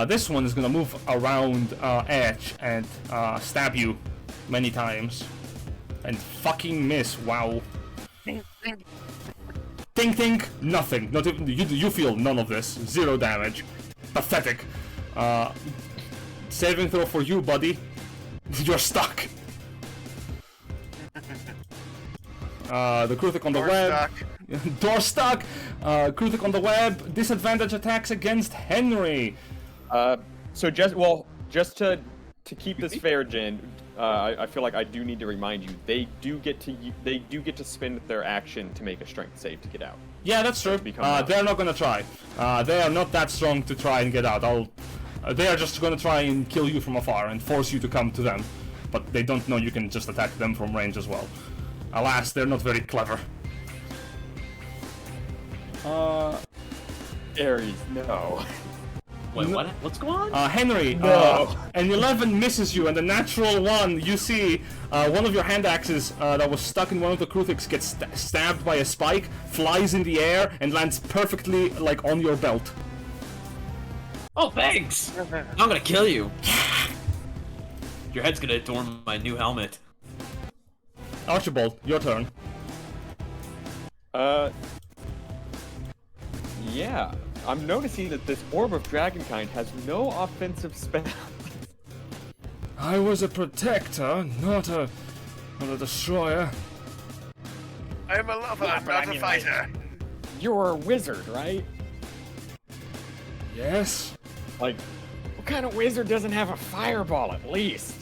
This one is gonna move around Etch and stab you many times. And fucking miss, wow. Ting ting, nothing. Not even, you feel none of this. 0 damage. Pathetic. Saving throw for you, buddy. You're stuck. The critic on the web. Door stuck. Critic on the web. Disadvantage attacks against Henry. So just to keep this fair, Jin, I feel like I do need to remind you they do get to spend their action to make a strength save to get out. Yeah, that's true. They're not gonna try. They are not that strong to try and get out. They are just gonna try and kill you from afar and force you to come to them. But they don't know you can just attack them from range as well. Alas, they're not very clever. Aries, no. Wait, what? What's going on? Henry, No. an 11 misses you, and the natural one, you see one of your hand axes that was stuck in one of the Kruthiks gets stabbed by a spike, flies in the air, and lands perfectly, like, on your belt. Oh, thanks! I'm gonna kill you. Your head's gonna adorn my new helmet. Archibald, your turn. Yeah. I'm noticing that this Orb of Dragonkind has no offensive spell. I was a protector, not a destroyer. I'm a lover, not a fighter. You're a wizard, right? Yes? Like, what kind of wizard doesn't have a fireball at least?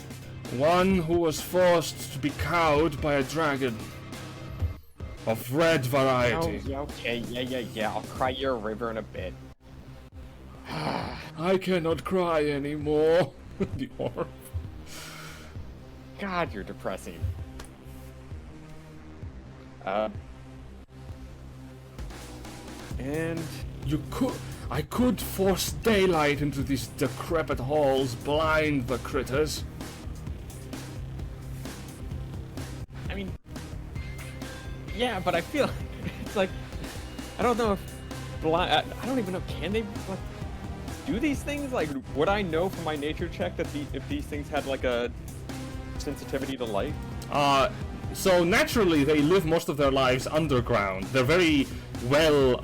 One who was forced to be cowed by a dragon. Of red variety. Oh, yeah, okay, yeah. I'll cry you a river in a bit. I cannot cry anymore. The orb. God, you're depressing. And I could force daylight into these decrepit halls, blind the critters. I mean, yeah, but I feel it's like I don't know if I don't even know. Can they like do these things? Like, would I know from my nature check that if these things had like a sensitivity to light? So naturally they live most of their lives underground. They're very well,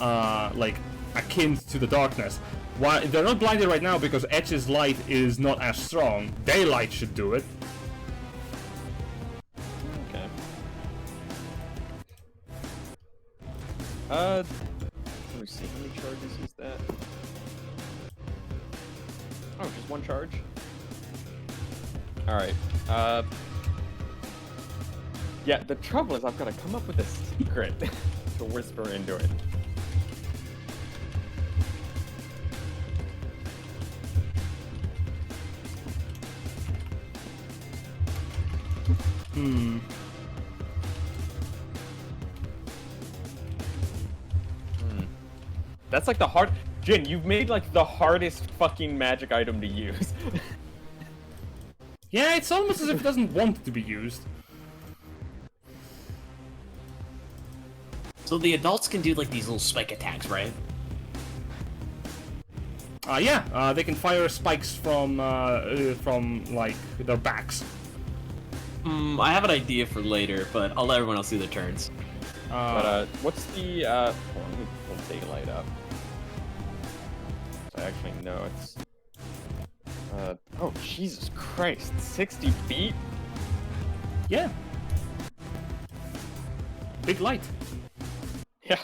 like, akin to the darkness. Why they're not blinded right now because Etch's light is not as strong. Daylight should do it. Okay. Let me see, how many charges is that? Oh, just one charge? Alright, yeah, the trouble is I've got to come up with a secret to whisper into it. That's like the hard... Jin, you've made like the hardest fucking magic item to use. Yeah, it's almost as if it doesn't want to be used. So the adults can do like these little spike attacks, right? Yeah, they can fire spikes from like their backs. I have an idea for later, but I'll let everyone else do their turns. What's the hold on, let me pull daylight up. So I actually know it's oh Jesus Christ, 60 feet? Yeah. Big light. Yeah,